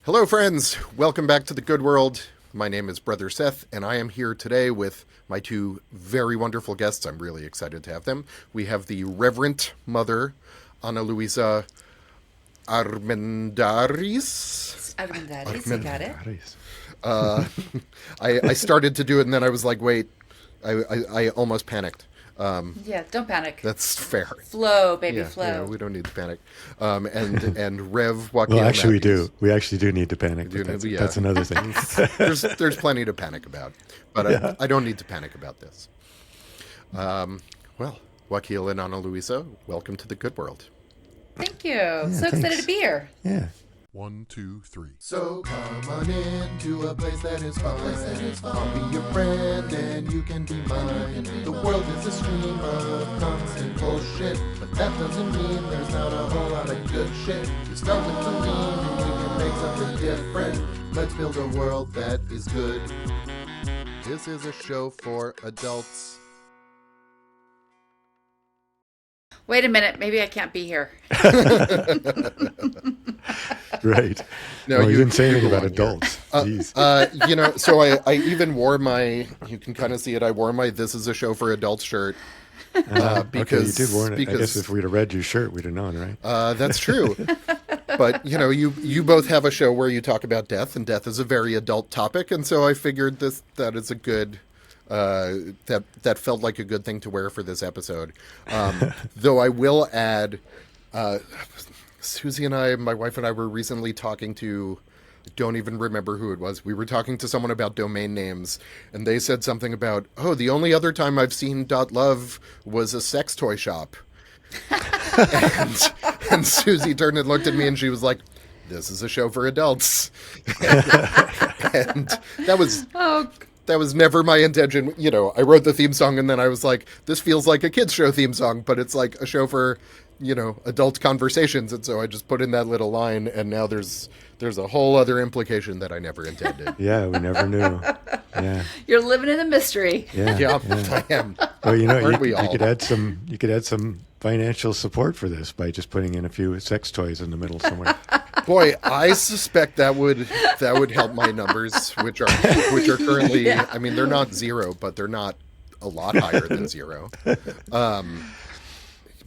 Hello, friends. Welcome back to the good world. My name is Brother Seth, and I am here today with my two very wonderful guests. I'm really excited to have them. We have the Reverent Mother, Annalouiza Armendariz. Armendariz, you got it. I started to do it, and then I was like, wait, I almost panicked. Yeah, don't panic. That's fair. Flow, baby, Yeah, flow. yeah, we don't need to panic. And Rev Wakil. Well, actually, we do. We actually do need to panic. But that's another thing. There's plenty to panic about, but I don't need to panic about this. Well, Wakil and Annalouiza, welcome to the good world. Thank you. So excited to be here. Yeah. 1, 2, 3. So come on in to a place that is fine. I'll be your friend and you can be mine. The world is a stream of constant bullshit, but that doesn't mean there's not a whole lot of good shit. We start with the mean and we can make something different. Let's build a world that is good. This is a show for adults. Wait a minute. Maybe I can't be here. Right. No, you didn't say anything belong about adults. Jeez. So I even wore my, you can kind of see it, I wore my This Is a Show for Adults shirt. Because okay, you did warn it. I guess if we'd have read your shirt, we'd have known, right? That's true. But, you both have a show where you talk about death, and death is a very adult topic, and so I figured that is a good... that felt like a good thing to wear for this episode. Though I will add, Susie and I, my wife and I, were recently talking to, I don't even remember who it was. We were talking to someone about domain names, and they said something about, the only other time I've seen .love was a sex toy shop. and Susie turned and looked at me, and she was like, "This is a show for adults." and that was... That was never my intention. I wrote the theme song and then I was like, this feels like a kid's show theme song, but it's like a show for, adult conversations. And so I just put in that little line, and now there's a whole other implication that I never intended. Yeah, we never knew. Yeah. You're living in a mystery. Yeah. I am. Well, you all? could add some financial support for this by just putting in a few sex toys in the middle somewhere. Boy, I suspect that would help my numbers, which are currently, I mean, they're not zero, but they're not a lot higher than zero.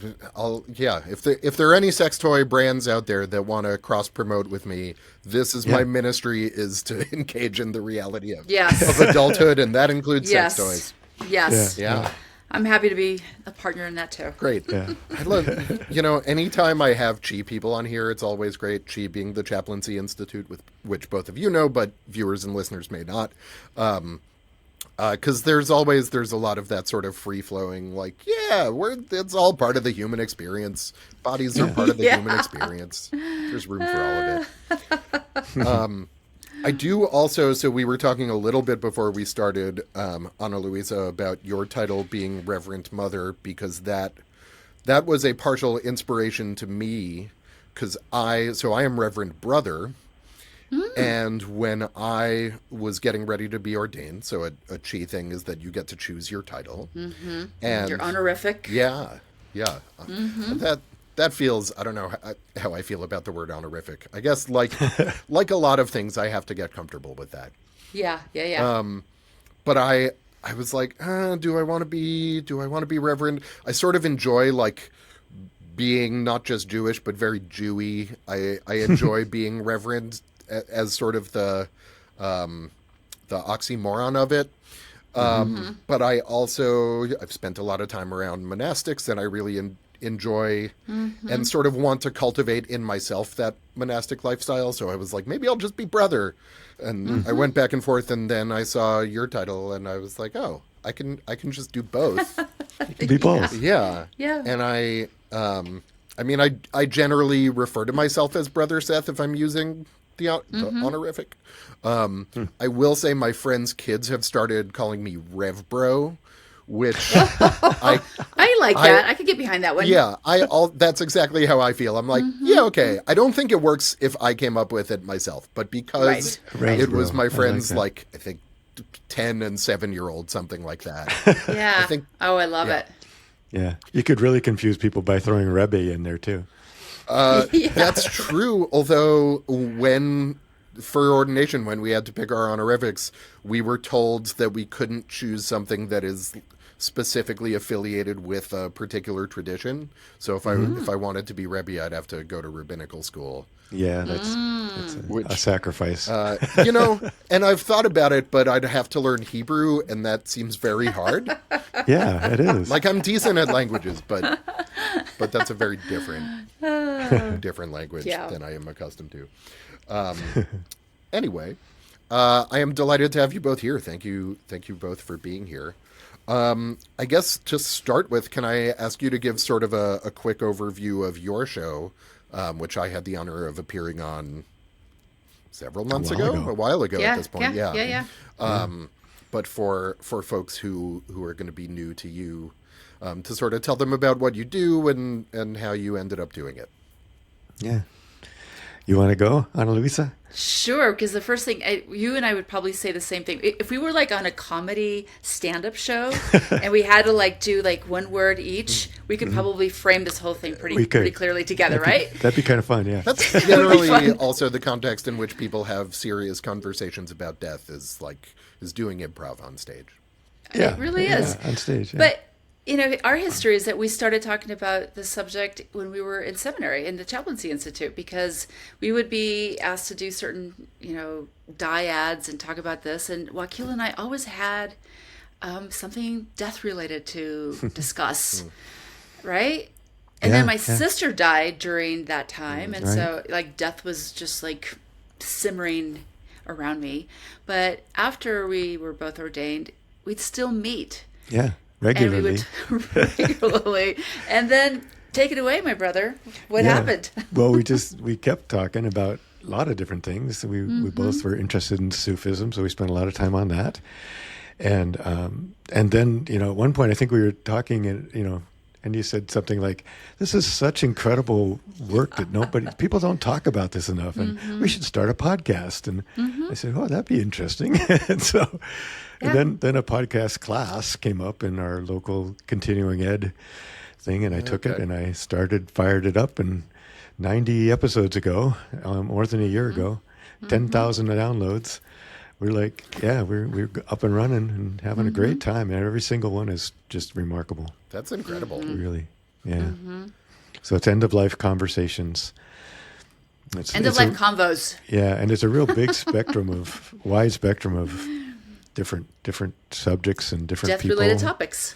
If there are any sex toy brands out there that want to cross promote with me, this is my ministry, is to engage in the reality of adulthood, and that includes sex toys. Yes. Yeah. I'm happy to be a partner in that too. Great. Yeah. I love, anytime I have Chi people on here, it's always great. Chi being the Chaplaincy Institute, with which both of you know, but viewers and listeners may not. Because there's a lot of that sort of Yeah. free-flowing, it's all part of the human experience. Bodies are part of the human experience. There's room for all of it. I do also, so we were talking a little bit before we started, Annalouiza, about your title being Reverent Mother, because that was a partial inspiration to me, because I am Reverend Brother. And when I was getting ready to be ordained, so a Chi thing is that you get to choose your title. Mm-hmm. And you're honorific. Yeah. That feels, I don't know how I feel about the word honorific. I guess like a lot of things, I have to get comfortable with that. Yeah. But I was like, do I want to be Reverend? I sort of enjoy being not just Jewish, but very Jewy. I enjoy being Reverend as sort of the oxymoron of it. But I've spent a lot of time around monastics, and I really enjoy and sort of want to cultivate in myself that monastic lifestyle. So I was like, maybe I'll just be brother. And I went back and forth, and then I saw your title, and I was like, I can just do both. Be both. Yeah. And I generally refer to myself as Brother Seth if I'm using the honorific. I will say my friends' kids have started calling me Rev Bro, which I like that. I could get behind that one. Yeah, that's exactly how I feel. I'm like, yeah, okay. I don't think it works if I came up with it myself, but because it was my friends, I think 10 and 7-year-old, something like that. Yeah. I love it. Yeah, you could really confuse people by throwing Rebbe in there too. That's true. Although when for ordination, when we had to pick our honorifics, we were told that we couldn't choose something that is specifically affiliated with a particular tradition. So if I wanted to be Rebbe, I'd have to go to rabbinical school. Yeah, that's a sacrifice. And I've thought about it, but I'd have to learn Hebrew, and that seems very hard. Yeah, it is. Like, I'm decent at languages, but that's a very different language than I am accustomed to. Anyway, I am delighted to have you both here. Thank you both for being here. I guess to start with, can I ask you to give sort of a quick overview of your show, which I had the honor of appearing on several months ago, a while ago at this point. Yeah. But for folks who are going to be new to you, to sort of tell them about what you do and how you ended up doing it. Yeah. You want to go, Annalouiza? Sure, because the first thing, you and I would probably say the same thing. If we were like on a comedy stand-up show and we had to like do like one word each, we could probably frame this whole thing pretty clearly together, right? That'd be kind of fun, yeah. That's generally also the context in which people have serious conversations about death is doing improv on stage. Yeah, it really is. On stage, yeah. But our history is that we started talking about the subject when we were in seminary in the Chaplaincy Institute, because we would be asked to do certain, dyads and talk about this. And Wakil and I always had something death related to discuss, right? And then my sister died during that time. And so like death was just like simmering around me. But after we were both ordained, we'd still meet. Yeah. Regularly. And we would regularly. And then take it away, my brother. What happened? Well, we kept talking about a lot of different things. We both were interested in Sufism, so we spent a lot of time on that. And then, at one point I think we were talking and you said something like, this is such incredible work that people don't talk about this enough, and we should start a podcast. And I said, oh, that'd be interesting. And so and then a podcast class came up in our local continuing ed thing, and I took it and I fired it up, and 90 episodes ago, more than a year ago, 10,000 downloads. We're like, we're up and running and having a great time, and every single one is just remarkable. That's incredible. Really, yeah. So it's end-of-life conversations. End-of-life convos. Yeah, and it's a real big wide spectrum of different subjects and different people. Death-related topics.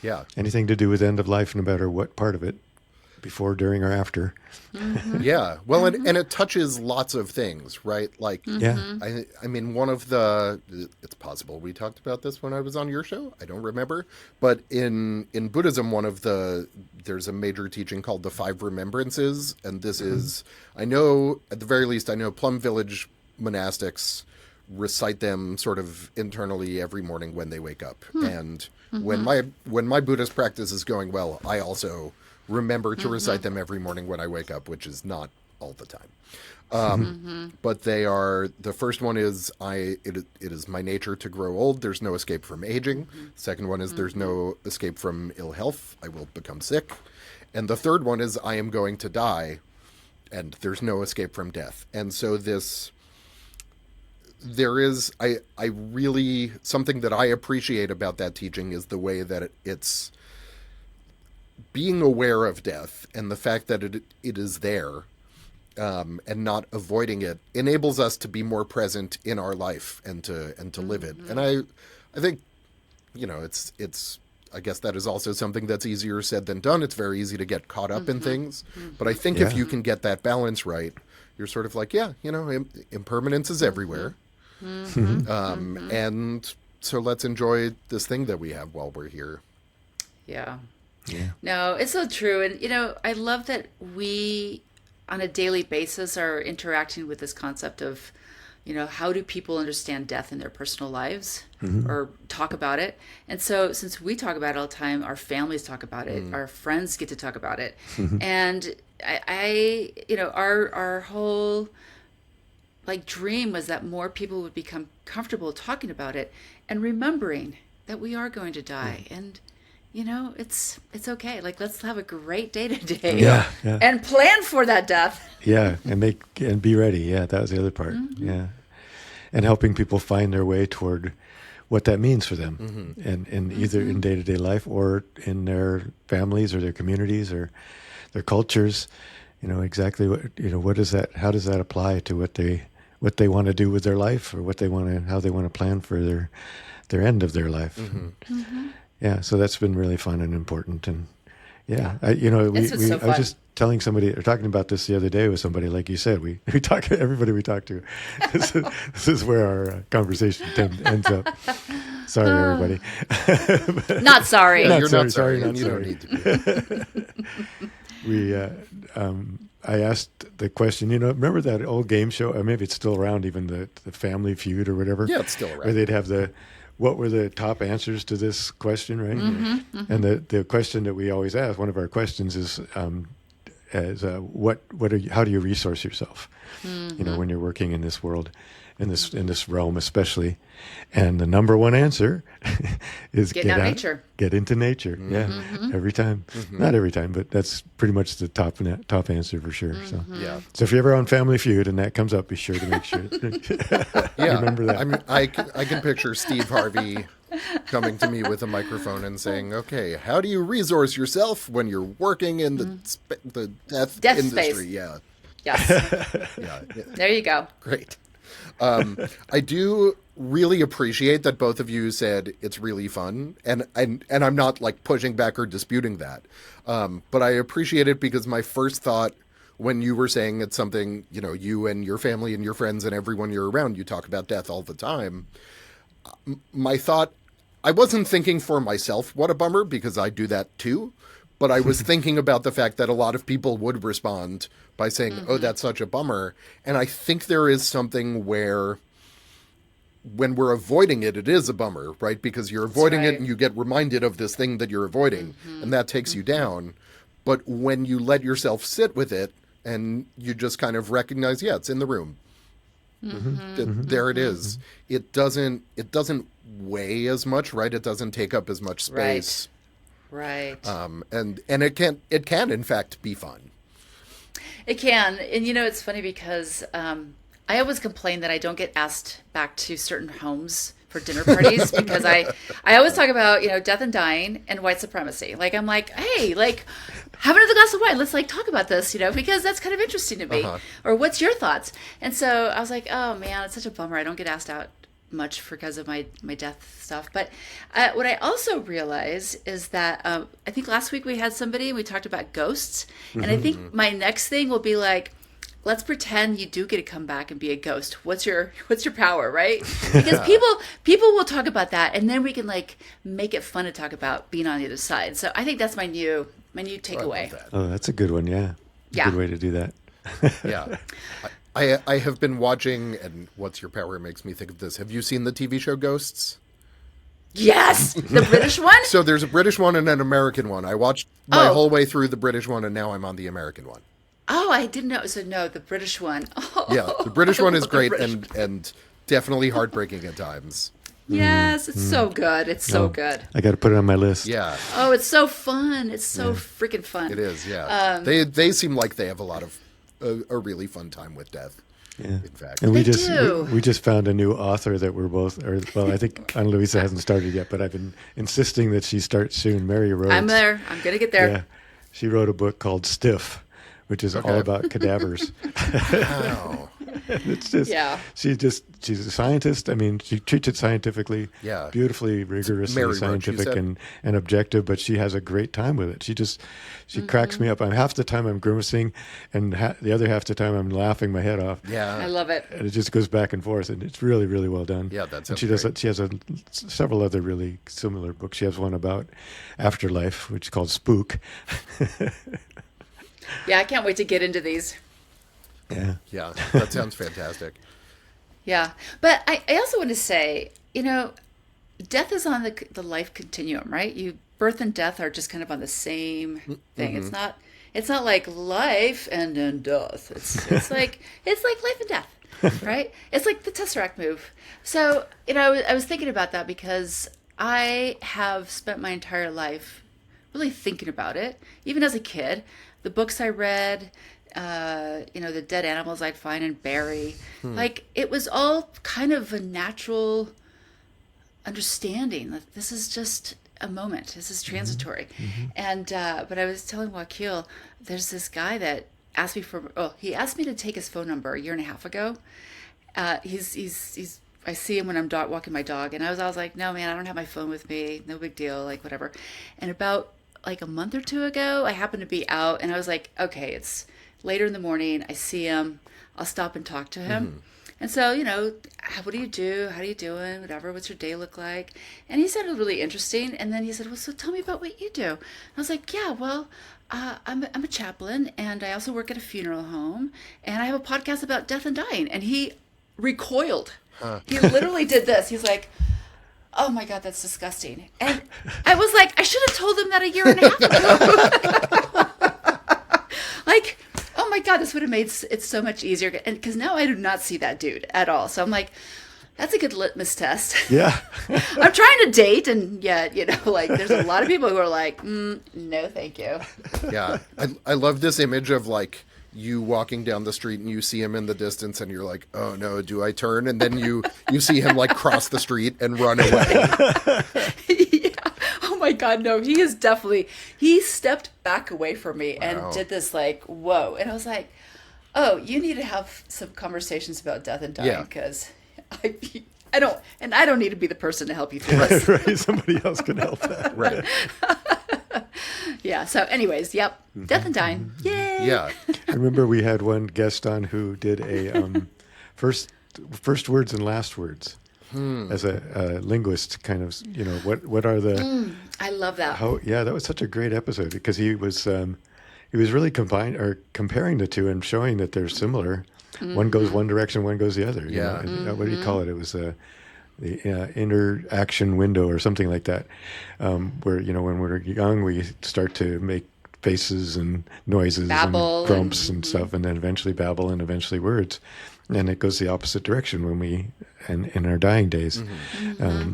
Yeah. Anything to do with end of life, no matter what part of it, before, during, or after. Yeah. Well, and it touches lots of things, right? Like, I mean, it's possible we talked about this when I was on your show. I don't remember. But in Buddhism, there's a major teaching called the 5 Remembrances. And this is, at the very least, I know Plum Village monastics recite them sort of internally every morning when they wake up. And when my Buddhist practice is going well, I also remember to recite them every morning when I wake up, which is not all the time. But the first one is, it is my nature to grow old. There's no escape from aging. Second one is, there's no escape from ill health. I will become sick. And the third one is, I am going to die, and there's no escape from death. And so there is, I really, something that I appreciate about that teaching is the way that it's being aware of death, and the fact that it is there, and not avoiding it, enables us to be more present in our life and to live it. And I think, it's I guess that is also something that's easier said than done. It's very easy to get caught up in things, but I think if you can get that balance right, you're sort of like, impermanence is everywhere. And so let's enjoy this thing that we have while we're here. Yeah. No, it's so true. And, I love that we, on a daily basis, are interacting with this concept of, how do people understand death in their personal lives or talk about it? And so since we talk about it all the time, our families talk about it, our friends get to talk about it. And our whole dream was that more people would become comfortable talking about it and remembering that we are going to die. And it's okay. Like, let's have a great day today. Yeah. And plan for that death. Yeah, and be ready. Yeah, that was the other part. Mm-hmm. Yeah, and helping people find their way toward what that means for them, and either in day-to-day life or in their families or their communities or their cultures. Exactly what is that? How does that apply to what they want to do with their life, or how they want to plan for their end of their life. Yeah, so that's been really fun and important. And I was just telling somebody, or talking about this the other day with somebody, like you said, we talk, everybody we talk to, this is where our conversation ends up. Sorry, everybody. Not sorry. Yeah, you're not sorry, sorry. not You don't sorry. need to be. I asked the question, remember that old game show, or maybe it's still around, even the Family Feud or whatever? Yeah, it's still around. Where they'd have what were the top answers to this question, right? And the question that we always ask, one of our questions is, how do you resource yourself? When you're working in this world, in this realm especially. And the number one answer is get out nature. Get into nature. Yeah, every time. Not every time, but that's pretty much the top answer for sure. So if you're ever on Family Feud and that comes up, be sure to make sure. Remember that. I can picture Steve Harvey coming to me with a microphone and saying, "Okay, how do you resource yourself when you're working in the death industry?" Space. Yeah. Yes. Yeah. There you go. Great. I do really appreciate that both of you said it's really fun, and I'm not like pushing back or disputing that, but I appreciate it because my first thought when you were saying it's something, you and your family and your friends and everyone you're around, you talk about death all the time. My thought, I wasn't thinking for myself, what a bummer, because I do that too. But I was thinking about the fact that a lot of people would respond by saying, oh, that's such a bummer. And I think there is something where when we're avoiding it, it is a bummer, right? Because you're avoiding it and you get reminded of this thing that you're avoiding and that takes you down. But when you let yourself sit with it and you just kind of recognize, yeah, it's in the room. There it is. It doesn't weigh as much, right? It doesn't take up as much space. Right. And it can in fact be fun. It can. And it's funny because I always complain that I don't get asked back to certain homes for dinner parties because I always talk about, death and dying and white supremacy. Like, I'm like, hey, like, have another glass of wine. Let's talk about this, because that's kind of interesting to me. Or what's your thoughts? And so I was like, oh man, it's such a bummer. I don't get asked out much because of my death stuff. But what I also realize is that I think last week we had somebody and we talked about ghosts. And I think my next thing will be like, let's pretend you do get to come back and be a ghost. What's your power, right? Because people will talk about that, and then we can make it fun to talk about being on the other side. So I think that's my new takeaway. Oh, that's a good one. Yeah. Yeah. Good way to do that. Yeah. I have been watching, and What's Your Power makes me think of this. Have you seen the TV show Ghosts? Yes, the British one? So there's a British one and an American one. I watched my whole way through the British one, and now I'm on the American one. Oh, I didn't know. So no, the British one. Oh, yeah, the British one is great and definitely heartbreaking at times. Yes, it's so good. It's so good. I got to put it on my list. Yeah. Oh, it's so fun. It's so freaking fun. It is, yeah. They seem like they have a lot of a really fun time with death. Yeah. In fact. And we do. just found a new author that we're both, I think Annalouiza hasn't started yet, but I've been insisting that she starts soon. Mary Rhodes. I'm there. I'm going to get there. Yeah. She wrote a book called Stiff, which is all about cadavers. Wow. It's just, she's a scientist. I mean, she treats it scientifically, beautifully, rigorously Mary scientific and objective, but she has a great time with it. She cracks me up. Half the time I'm grimacing, and the other half the time I'm laughing my head off. Yeah. I love it. And it just goes back and forth, and it's really, really well done. Yeah, that's and she has several other really similar books. She has one about afterlife, which is called Spook. Yeah, I can't wait to get into these. Yeah. Yeah, that sounds fantastic. Yeah. But I also want to say, death is on the life continuum, right? Birth and death are just kind of on the same thing. It's not like life and then death. It's like life and death, right? It's like the Tesseract move. So, I was thinking about that because I have spent my entire life really thinking about it. Even as a kid, the books I read, the dead animals I'd find and bury, like it was all kind of a natural understanding that this is just a moment. This is transitory. And, but I was telling Wakil, there's this guy that asked me he asked me to take his phone number a year and a half ago. He's I see him when I'm walking my dog, and I was like, no, man, I don't have my phone with me. No big deal, like whatever. And about like a month or two ago, I happened to be out, and I was like, okay, it's later in the morning. I see him. I'll stop and talk to him. And so, what do you do? How are you doing? Whatever. What's your day look like? And he said it was really interesting. And then he said, well, so tell me about what you do. And I was like, yeah, well, I'm a chaplain, and I also work at a funeral home, and I have a podcast about death and dying. And he recoiled. He literally did this. He's like, oh my God, that's disgusting. And I was like, I should have told him that a year and a half ago. Like, oh my God, this would have made it so much easier. And because now I do not see that dude at all. So I'm like, that's a good litmus test. Yeah. I'm trying to date, and yet, like there's a lot of people who are like, no, thank you. Yeah. I love this image of like you walking down the street and you see him in the distance and you're like, oh no, do I turn? And then you see him like cross the street and run away. Yeah. Oh my God, no, he stepped back away from me and did this like, whoa. And I was like, oh, you need to have some conversations about death and dying, because I don't need to be the person to help you through this. Right. Somebody else can help that. Right. Yeah. So anyways, yep. Death and dying. Yay. Yeah. I remember we had one guest on who did a first words and last words as a linguist, kind of, what are the... I love that. That was such a great episode, because he was really comparing the two and showing that they're similar. One goes one direction, one goes the other. Yeah. What do you call it? It was the interaction window or something like that, where, when we're young, we start to make faces and noises Babble and grumps and stuff, and then eventually babble and eventually words. And it goes the opposite direction when we, and in our dying days, where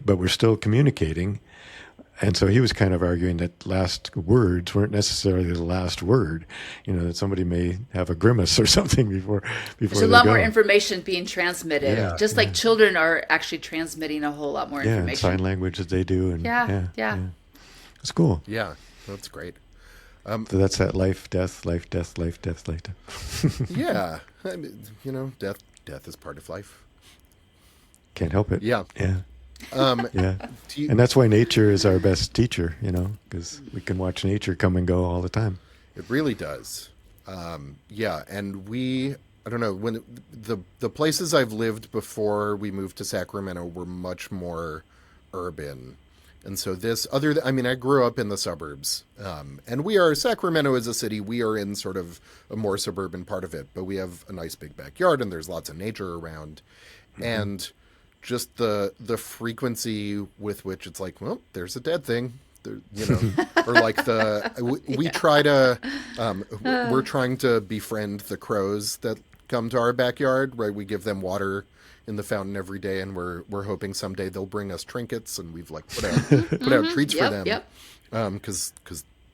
but we're still communicating. And so he was kind of arguing that last words weren't necessarily the last word, that somebody may have a grimace or something before There's a lot more information being transmitted, just like children are actually transmitting a whole lot more information. Yeah, sign language that they do. And yeah. It's cool. Yeah, that's great. So that's that life, death, life, death, life, death, life, death. Yeah. I mean, death is part of life. Can't help it. Yeah. Yeah. And that's why nature is our best teacher, because we can watch nature come and go all the time. It really does. And I don't know, when the places I've lived before we moved to Sacramento were much more urban. And so I grew up in the suburbs, and Sacramento is a city, we are in sort of a more suburban part of it, but we have a nice big backyard and there's lots of nature around. And just the frequency with which it's like, well, there's a dead thing, or like we try to, we're trying to befriend the crows that come to our backyard, right? We give them water in the fountain every day, and we're hoping someday they'll bring us trinkets, and we've like put out treats for them, because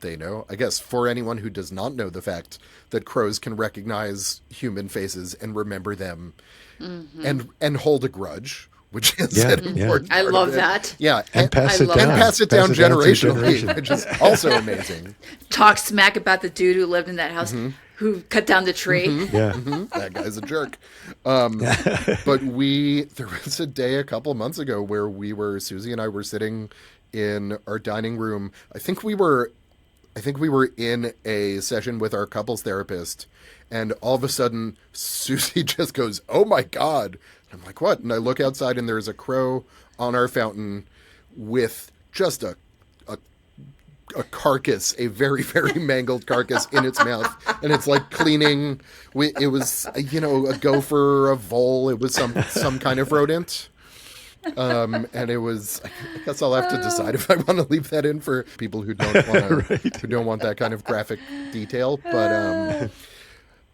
they know. I guess for anyone who does not know the fact that crows can recognize human faces and remember them, and hold a grudge, which is an important I part love of it. that. Yeah, and pass it down. Pass it down generationally, generation. which is also amazing. Talk smack about the dude who lived in that house who cut down the tree. That guy's a jerk. But there was a day a couple months ago where Susie and I were sitting in our dining room. I think we were in a session with our couples therapist, and all of a sudden Susie just goes, "Oh my God." And I'm like, "What?" And I look outside, and there's a crow on our fountain with just a carcass, a very, very mangled carcass in its mouth. And it's like cleaning. It was, a gopher, a vole. It was some kind of rodent. And it was, I guess I'll have to decide if I want to leave that in for people who don't want who don't want that kind of graphic detail.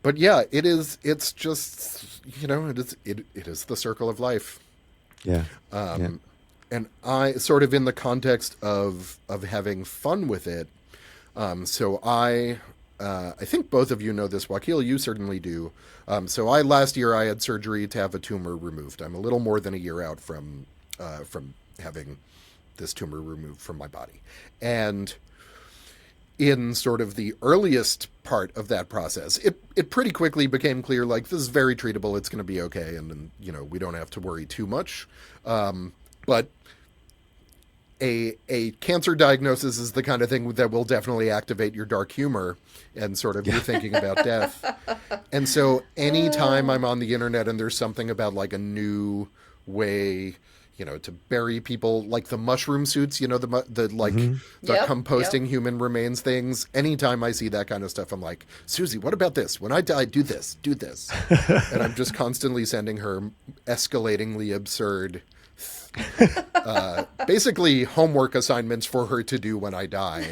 But yeah, it's just, it is the circle of life. Yeah. and I sort of in the context of having fun with it. So I think both of you know this. Wakil, you certainly do. So last year I had surgery to have a tumor removed. I'm a little more than a year out from having this tumor removed from my body. And in sort of the earliest part of that process, it pretty quickly became clear, like, this is very treatable. It's going to be okay. And, we don't have to worry too much. But a cancer diagnosis is the kind of thing that will definitely activate your dark humor and sort of your thinking about death. And so anytime I'm on the internet and there's something about like a new way, to bury people, like the mushroom suits, the composting human remains things. Anytime I see that kind of stuff, I'm like, Susie, what about this? When I die, do this. And I'm just constantly sending her escalatingly absurd basically homework assignments for her to do when I die.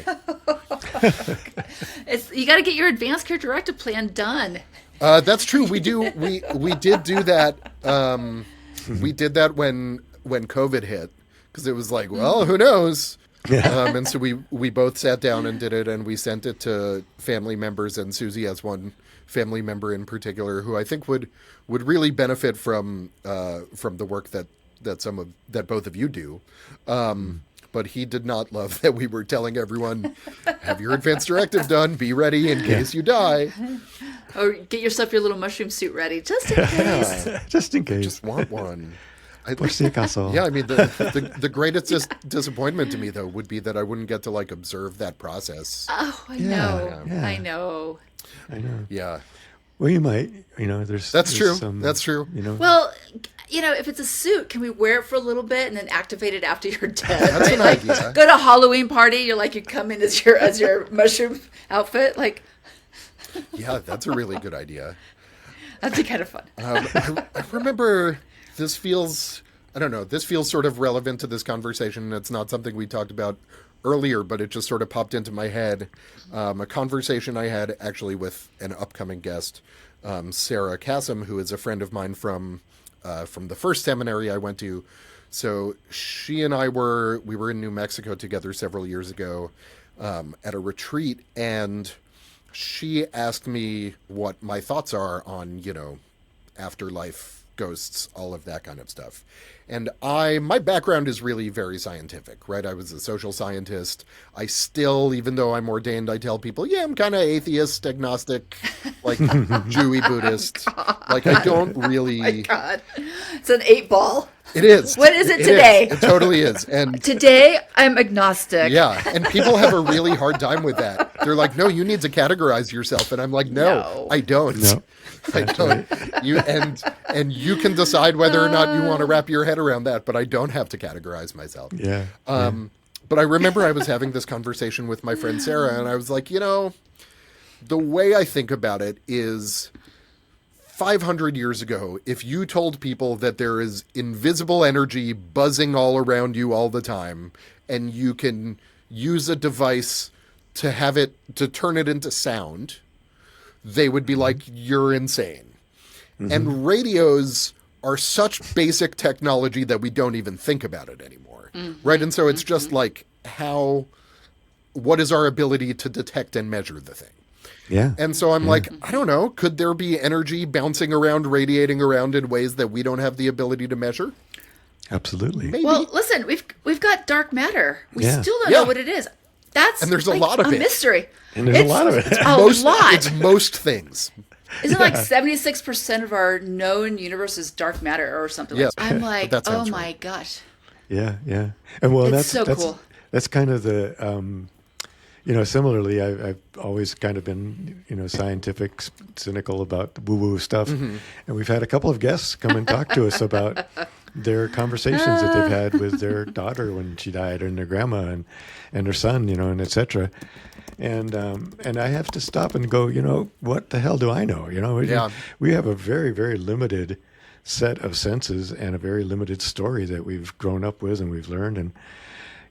You got to get your advanced care directive plan done. That's true. We did do that. We did that when COVID hit, because it was like, well, who knows? And so we both sat down and did it, and we sent it to family members, and Susie has one family member in particular who I think would really benefit from the work that both of you do. But he did not love that we were telling everyone, have your advanced directive done, be ready in case you die. Or get yourself your little mushroom suit ready, just in case. Just in case. Just want one. Por si acaso. Yeah, I mean, the greatest disappointment to me, though, would be that I wouldn't get to, like, observe that process. Oh, I know. Yeah. I know. Yeah. Well, you might. That's true. Some, That's true. Well, if it's a suit, can we wear it for a little bit and then activate it after you're dead? That's an idea. Go to a Halloween party. You come in as your mushroom outfit. Like, yeah, that's a really good idea. That'd be kind of fun. I remember this feels sort of relevant to this conversation. It's not something we talked about earlier, but it just sort of popped into my head. A conversation I had actually with an upcoming guest, Sarah Kassem, who is a friend of mine from the first seminary I went to. So she and we were in New Mexico together several years ago at a retreat, and she asked me what my thoughts are on, afterlife, ghosts, all of that kind of stuff. And my background is really very scientific, right? I was a social scientist. I still, even though I'm ordained, I tell people, yeah, I'm kind of atheist, agnostic, like Jewy Buddhist. Like, I don't really... Oh my God. It's an 8-ball. It is. What is it today? It totally is. And today, I'm agnostic. Yeah, and people have a really hard time with that. They're like, no, you need to categorize yourself. And I'm like, no. I don't. No. I don't. And you can decide whether or not you want to wrap your head around that, but I don't have to categorize myself. Yeah. But I remember I was having this conversation with my friend Sarah, and I was like, the way I think about it is 500 years ago, if you told people that there is invisible energy buzzing all around you all the time, and you can use a device to turn it into sound, they would be like, you're insane. Mm-hmm. And radios are such basic technology that we don't even think about it anymore. Mm-hmm. Right? And so it's just like, what is our ability to detect and measure the thing? Yeah. And so I'm like, I don't know, could there be energy bouncing around, radiating around in ways that we don't have the ability to measure? Absolutely. Maybe. Well, listen, we've got dark matter. We still don't know what it is. And there's a lot of it. Mystery. And there's a lot of it. It's most things. Isn't like 76% of our known universe is dark matter or something like that? I'm like, oh my gosh. Yeah, yeah. And well, that's so cool. That's kind of the, similarly, I've always kind of been, scientific, cynical about woo-woo stuff. Mm-hmm. And we've had a couple of guests come and talk to us about their conversations that they've had with their daughter when she died, and their grandma and her son, and et cetera. And I have to stop and go, what the hell do I know? We have a very, very limited set of senses and a very limited story that we've grown up with and we've learned. And,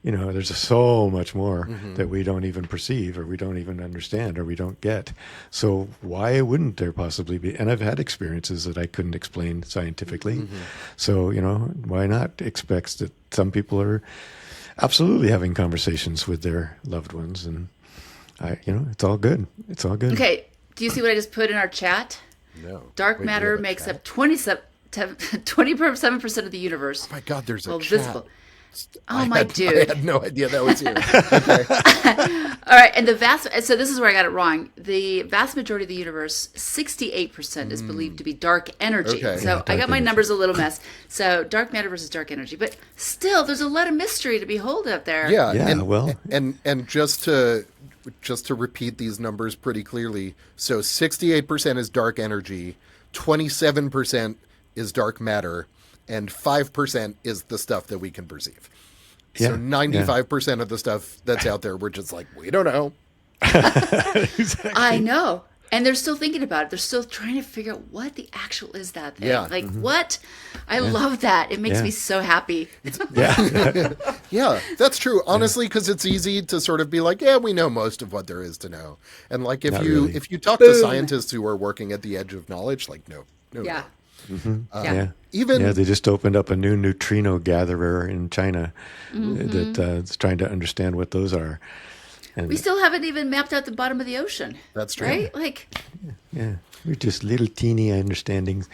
you know, there's so much more that we don't even perceive, or we don't even understand, or we don't get. So why wouldn't there possibly be? And I've had experiences that I couldn't explain scientifically. So, you know, why not expect that some people are absolutely having conversations with their loved ones, and you know, it's all good. It's all good. Okay, do you see what I just put in our chat? No. Dark Wait, matter do you have a makes chat? up 27% of the universe. Oh my God, there's a Well, chat. visible. Oh my I dude. had no idea that was here. Okay. All right, and so this is where I got it wrong. The vast majority of the universe, 68% is believed to be dark energy. Okay. So Yeah, I got dark my energy. numbers a little mess. So dark matter versus dark energy, but still, there's a lot of mystery to behold out there. Yeah. Yeah, and, well- and just to repeat these numbers pretty clearly, so 68% is dark energy, 27% is dark matter, and 5% is the stuff that we can perceive. So Yeah, 95% of the stuff that's out there, we're just like, we don't know. Exactly. I know. And they're still thinking about it. They're still trying to figure out what the actual is that thing. Yeah. Like, what? I love that. It makes Yeah. me so happy. Yeah. Yeah, that's true. Honestly, because it's easy to sort of be like, yeah, we know most of what there is to know. And like, Not really. if you talk to scientists who are working at the edge of knowledge, like, no. Yeah. Yeah. Even Yeah, they just opened up a new neutrino gatherer in China that is trying to understand what those are. And We still haven't even mapped out the bottom of the ocean. That's true. Right? Like, yeah, we're just little teeny understandings.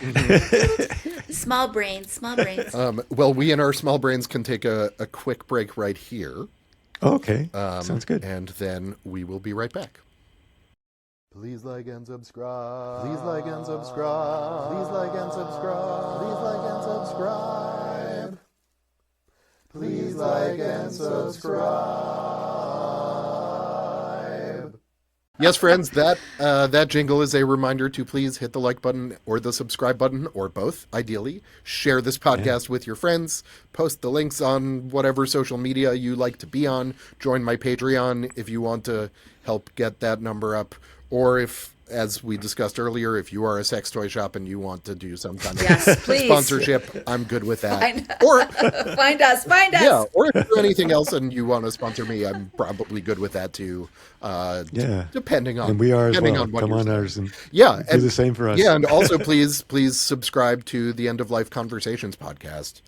small brains, small brains. well, we in our small brains can take a quick break right here. Okay, sounds good. And then we will be right back. Please like and subscribe. Please like and subscribe. Please like and subscribe. Please like and subscribe. Please like and subscribe. Yes, friends, that jingle is a reminder to please hit the like button or the subscribe button, or both, ideally. Share this podcast with your friends. Post the links on whatever social media you like to be on. Join my Patreon if you want to help get that number up. Or if, as we discussed earlier, if you are a sex toy shop and you want to do some kind of Yes, please. sponsorship, I'm good with that. Find- Or Find us. yeah, or if you're anything else and you want to sponsor me, I'm probably good with that too. Yeah. Depending on And we are as depending well. on what Come you're on, saying. ours, and Yeah, do the same for us. Yeah, and also please subscribe to the End of Life Conversations podcast,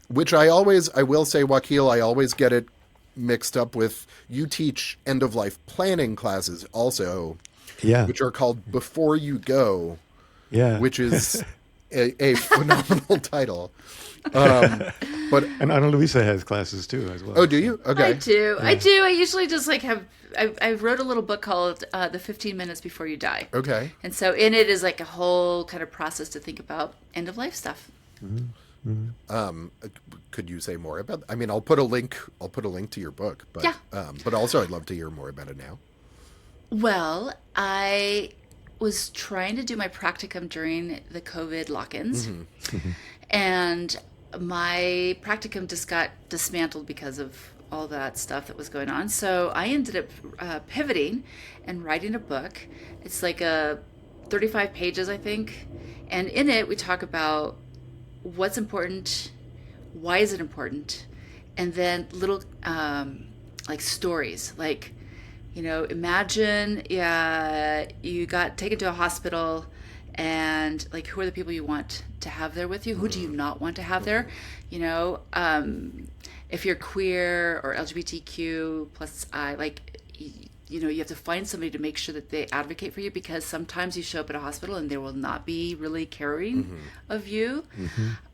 which I will say, Wakil, I always get it mixed up with, you teach end of life planning classes also, Yeah, which are called Before You Go, yeah. which is a phenomenal title. But And Annalouiza has classes too, as well. oh, do you? Okay. I do. I do. I usually just like I wrote a little book called The 15 Minutes Before You Die. Okay. And so in it is like a whole kind of process to think about end of life stuff. Could you say more about? I mean, I'll put a link to your book, but Yeah. but also I'd love to hear more about it now. Well, I was trying to do my practicum during the COVID lock-ins, and my practicum just got dismantled because of all that stuff that was going on. So I ended up pivoting and writing a book. It's like 35 pages, I think, and in it we talk about what's important, why is it important, and then little like stories, like, you know, imagine you got taken to a hospital, and like, who are the people you want to have there with you? Who do you not want to have there? You know, if you're queer or LGBTQ plus I, like, you know, you have to find somebody to make sure that they advocate for you, because sometimes you show up at a hospital and they will not be really caring of you.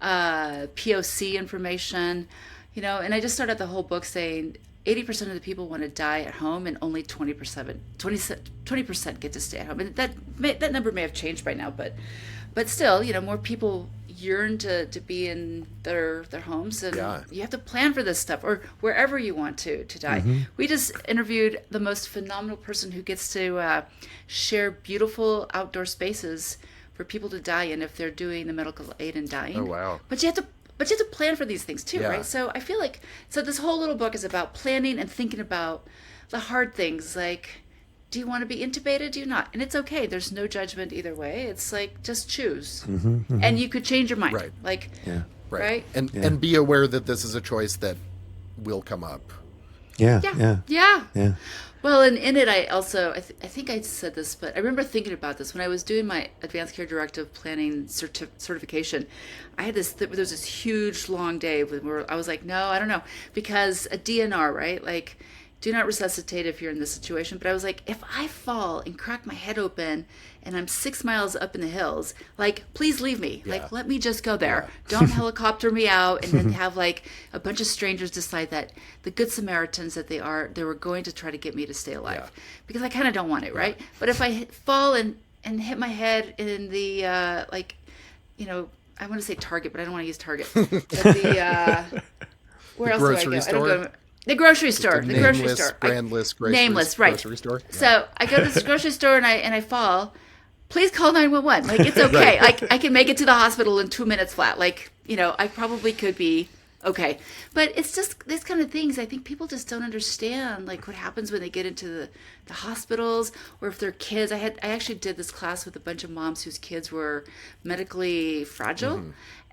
POC information, you know, and I just started the whole book saying 80% of the people want to die at home, and only 20% get to stay at home. And that number may have changed by now, but still, you know, more people yearn to be in their homes, and Yeah. you have to plan for this stuff, or wherever you want to die. We just interviewed the most phenomenal person who gets to share beautiful outdoor spaces for people to die in if they're doing the medical aid and dying. Oh, wow. But you have to plan for these things too, Yeah. right? So I feel like, this whole little book is about planning and thinking about the hard things, like, do you want to be intubated? Do you not? And it's okay. There's no judgment either way. It's like, just choose. And you could change your mind. Right. Like, Yeah. right? And be aware that this is a choice that will come up. Yeah. Well, and in it, I also, I think I said this, but I remember thinking about this when I was doing my advanced care directive planning certification. I had there was this huge long day where I was like, no, I don't know, because a DNR, right? Like, do not resuscitate if you're in this situation. But I was like, if I fall and crack my head open and I'm 6 miles up in the hills, like, please leave me. Yeah. Like, let me just go there. Don't helicopter me out and then have like a bunch of strangers decide that the good Samaritans that they were going to try to get me to stay alive. Because I kind of don't want it, right? But if I fall and hit my head in the, like, you know, I want to say Target, but I don't want to use Target. But where else do I go? Store? I don't go. The grocery store. The grocery store. Brandless, nameless, right. Grocery store. Yeah. So I go to this grocery store and I fall. Please call 911. Like, it's okay. I can make it to the hospital in 2 minutes flat. Like, you know, I probably could be okay. But it's just this kind of things. I think people just don't understand, like, what happens when they get into the hospitals, or if their kids. I actually did this class with a bunch of moms whose kids were medically fragile.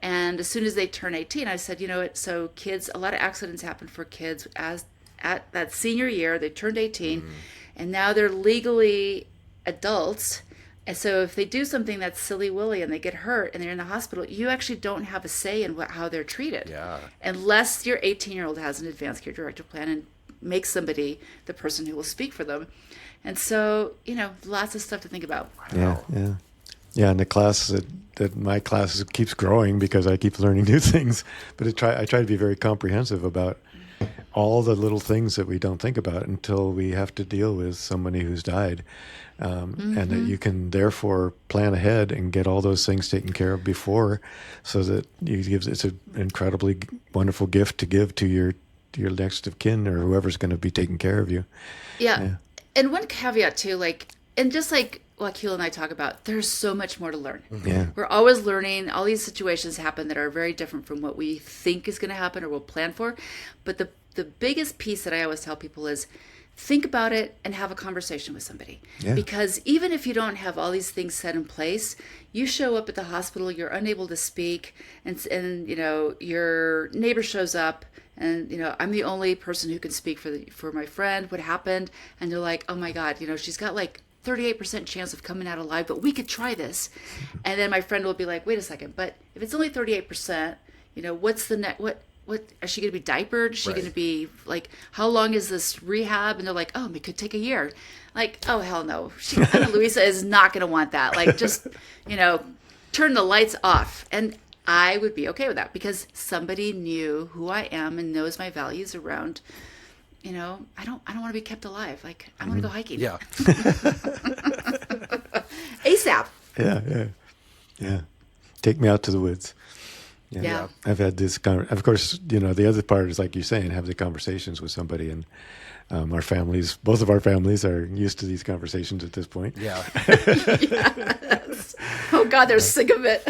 And as soon as they turn 18, I said, you know what, so kids, a lot of accidents happen for kids at that senior year. They turned 18, and now they're legally adults. And so if they do something that's silly-willy and they get hurt and they're in the hospital, you actually don't have a say in how they're treated. Yeah. Unless your 18-year-old has an advanced care directive plan and makes somebody the person who will speak for them. And so, you know, lots of stuff to think about. Wow. Yeah, and the class that my class keeps growing because I keep learning new things. But I try to be very comprehensive about all the little things that we don't think about until we have to deal with somebody who's died. And that you can therefore plan ahead and get all those things taken care of before, so that it's an incredibly wonderful gift to give to your next of kin or whoever's going to be taking care of you. Yeah. And one caveat too, like, and just like Wakil and I talk about, there's so much more to learn. Yeah. We're always learning. All these situations happen that are very different from what we think is going to happen or we'll plan for. But the biggest piece that I always tell people is think about it and have a conversation with somebody. Yeah. Because even if you don't have all these things set in place, you show up at the hospital, you're unable to speak, and you know, your neighbor shows up, and, you know, I'm the only person who can speak for my friend. What happened? And they're like, oh my God, you know, she's got like 38% chance of coming out alive, but we could try this. And then my friend will be like, wait a second, but if it's only 38%, you know, what's the net? What is she going to be diapered? Is she going to be like, how long is this rehab? And they're like, oh, it could take a year. Like, oh, hell no. Annalouiza is not going to want that. Like, just, you know, turn the lights off. And I would be okay with that because somebody knew who I am and knows my values around, you know, I don't want to be kept alive. Like, I want to go hiking. Yeah. ASAP. Yeah. Take me out to the woods. Yeah. I've had this of course, you know, the other part is, like you're saying, have the conversations with somebody, and both of our families are used to these conversations at this point. Yeah. Yes. Oh God, they're sick of it.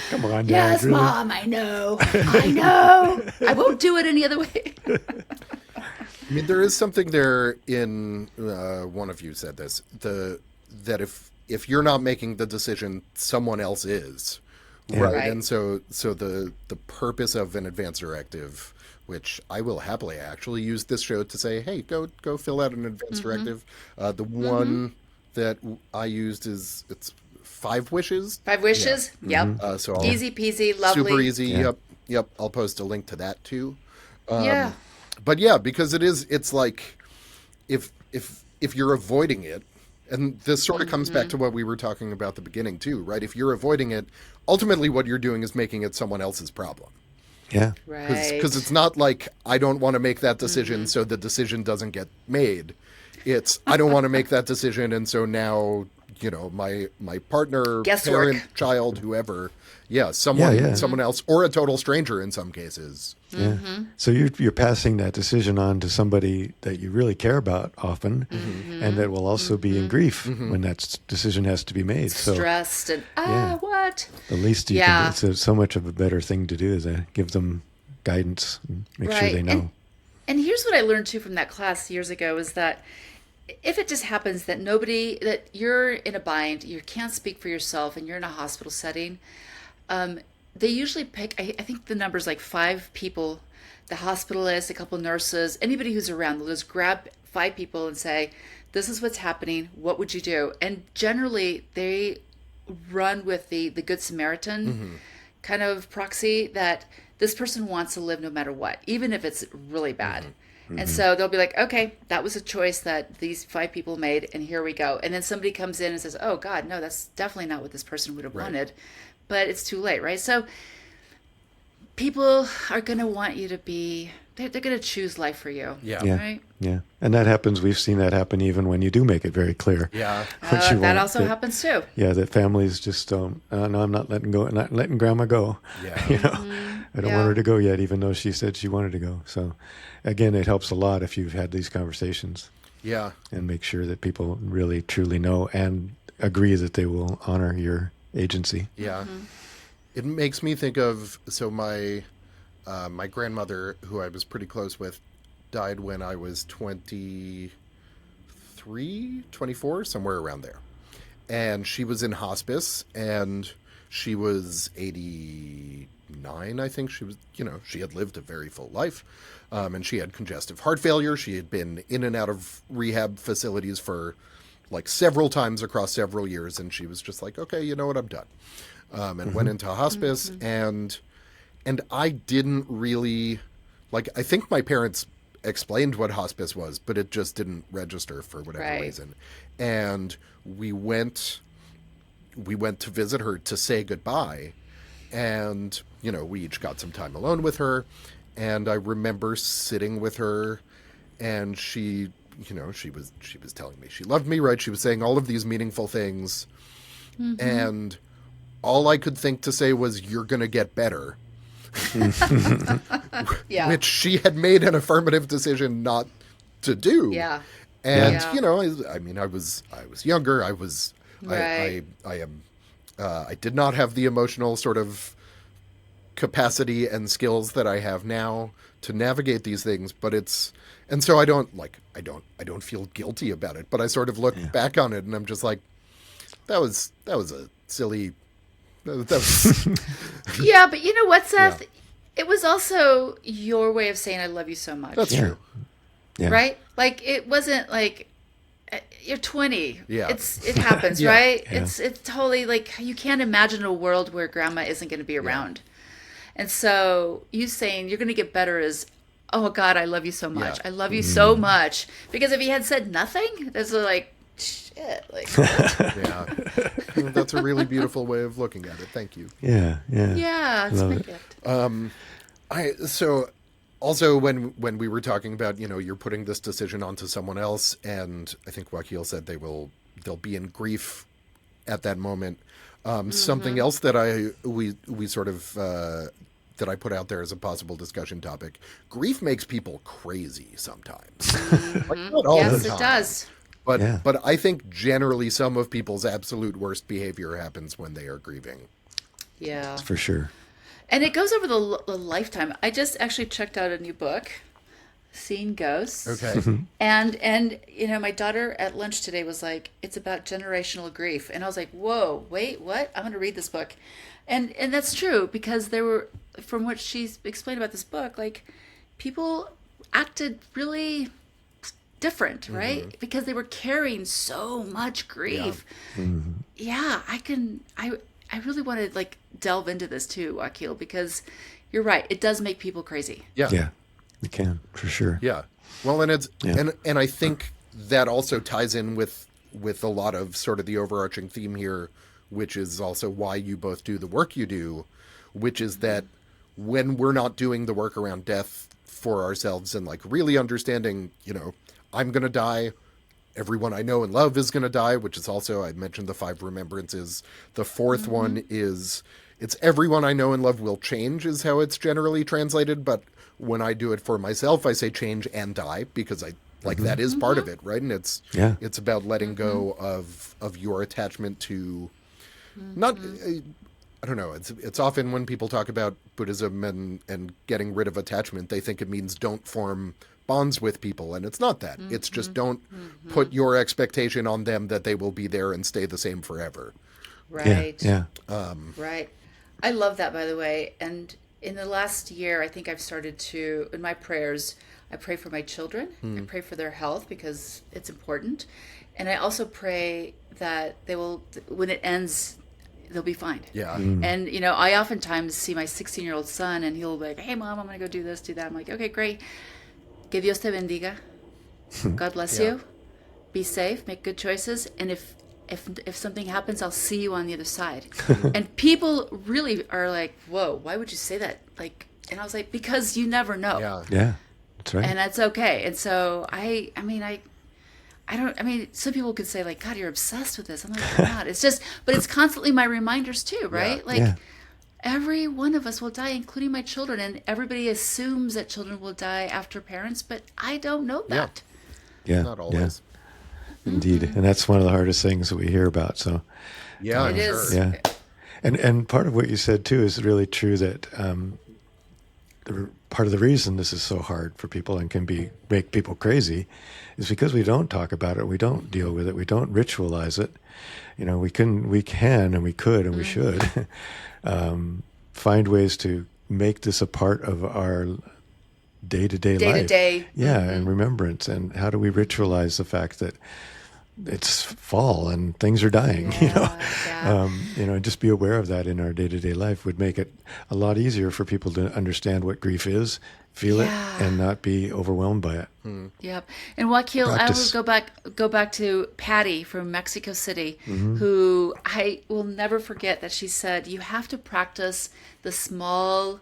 Come on, Dad, yes, really? Mom, I know. I won't do it any other way. I mean, there is something there in one of you said this, that if you're not making the decision, someone else is. Yeah. Right. And so the purpose of an advance directive, which I will happily actually use this show to say, hey, go fill out an advance directive. The one that I used it's 5 wishes. 5 wishes. Yeah. Yep. So easy peasy, lovely. Super easy. Yeah. Yep. I'll post a link to that too. Yeah. But yeah, because it's like if you're avoiding it, and this sort of comes back to what we were talking about at the beginning too, right? If you're avoiding it, ultimately what you're doing is making it someone else's problem. Yeah. Right. Because it's not like I don't want to make that decision, so the decision doesn't get made. It's I don't want to make that decision, and so now, you know, my partner, Guesswork. parent, child, whoever, someone else, or a total stranger in some cases. Yeah. So you're passing that decision on to somebody that you really care about often, and that will also be in grief when that decision has to be made. So stressed and what? The least you can do. It's so much of a better thing to do is to give them guidance and make sure they know. And here's what I learned too from that class years ago is that if it just happens that you're in a bind, you can't speak for yourself, and you're in a hospital setting, they usually pick, I think the number's like 5 people the hospitalist, a couple nurses, anybody who's around. They'll just grab 5 people and say, this is what's happening. What would you do? And generally they run with the Good Samaritan kind of proxy that this person wants to live no matter what, even if it's really bad. And so they'll be like, okay, that was a choice that these 5 people made, and here we go. And then somebody comes in and says, oh God, no, that's definitely not what this person would have wanted, but it's too late, right? So people are going to want you to be, they're going to choose life for you. Yeah. Right? Yeah. And that happens. We've seen that happen even when you do make it very clear. Yeah. That also happens too. Yeah. That families just don't, no, I'm not letting grandma go. Yeah. You know, I don't want her to go yet, even though she said she wanted to go. So again, it helps a lot if you've had these conversations. Yeah. And make sure that people really, truly know and agree that they will honor your agency. Yeah. It makes me think of, so my grandmother, who I was pretty close with, died when I was 23, 24, somewhere around there. And she was in hospice, and she was 89, I think. She was, she had lived a very full life. And she had congestive heart failure. She had been in and out of rehab facilities for like several times across several years. And she was just like, okay, you know what, I'm done. And went into hospice, and I didn't really, I think my parents explained what hospice was, but it just didn't register for whatever reason. And we went to visit her to say goodbye, and, we each got some time alone with her, and I remember sitting with her, and she was telling me she loved me, right? She was saying all of these meaningful things, and all I could think to say was, you're going to get better. Which she had made an affirmative decision not to do. Yeah. And, I was younger. I did not have the emotional sort of capacity and skills that I have now to navigate these things, but and so I don't feel guilty about it, but I sort of look back on it and I'm just like, that was a silly. Yeah, but you know what, Seth? Yeah. It was also your way of saying I love you so much. That's true. Yeah. Right? It wasn't like you're 20. Yeah. It happens, right? Yeah. It's totally you can't imagine a world where grandma isn't going to be around. And so you saying you're going to get better is, oh God, I love you so much. I love you so much. Because if he had said nothing, there's shit. Yeah. That's a really beautiful way of looking at it. Thank you. Yeah. Yeah, it's my gift. So also when we were talking about, you're putting this decision onto someone else, and I think Wakil said they'll be in grief at that moment. Something else that we sort of that I put out there as a possible discussion topic. Grief makes people crazy sometimes. Not all the time. Yes, it does. But I think generally some of people's absolute worst behavior happens when they are grieving. Yeah. For sure. And it goes over the lifetime. I just actually checked out a new book, Seeing Ghosts. Okay. And my daughter at lunch today was like, it's about generational grief. And I was like, whoa, wait, what? I'm going to read this book. And that's true, because there were, from what she's explained about this book, people acted really different, right? Because they were carrying so much grief. Yeah, I really want to delve into this too, Wakil, because you're right. It does make people crazy. Yeah, it can, for sure. Yeah. Well, and and I think that also ties in with a lot of sort of the overarching theme here, which is also why you both do the work you do, which is that when we're not doing the work around death for ourselves and really understanding, I'm going to die, everyone I know and love is going to die, which is also, I mentioned the 5 remembrances. The 4th one is, it's everyone I know and love will change, is how it's generally translated. But when I do it for myself, I say change and die, because that is part of it, right? And it's about letting go of your attachment to not, I don't know. It's often when people talk about Buddhism and getting rid of attachment, they think it means don't form bonds with people, and it's not that. It's just don't put your expectation on them that they will be there and stay the same forever. Right. Yeah. Right. I love that, by the way. And in the last year, I think I've started to, in my prayers, I pray for my children. I pray for their health because it's important. And I also pray that they will, when it ends, they'll be fine. Yeah. And, I oftentimes see my 16-year-old son and he'll be like, hey, Mom, I'm going to go do this, do that. I'm like, okay, great. Que Dios te bendiga. God bless you. Be safe, make good choices. And if something happens, I'll see you on the other side. And people really are like, whoa, why would you say that? Like, and I was like, because you never know. Yeah. Yeah, that's right. And that's okay. And so I mean, some people could say like, God, you're obsessed with this. I'm like, I'm not. It's just, but it's constantly my reminders too, right? Yeah. Like every one of us will die, including my children. And everybody assumes that children will die after parents, but I don't know that. Yeah, Not always. indeed. And that's one of the hardest things that we hear about. So Yeah, It is. yeah, and part of what you said too is really true, that part of the reason this is so hard for people and can make people crazy is because we don't talk about it, we don't deal with it, we don't ritualize it. We can, and we could, and we should find ways to make this a part of our day-to-day life. Day-to-day. Yeah, and remembrance. And how do we ritualize the fact that it's fall and things are dying? Just be aware of that in our day-to-day life would make it a lot easier for people to understand what grief is, feel it, and not be overwhelmed by it. Yep. And Wakil, Practice. I will go back to Patty from Mexico City, who I will never forget that she said, you have to practice the small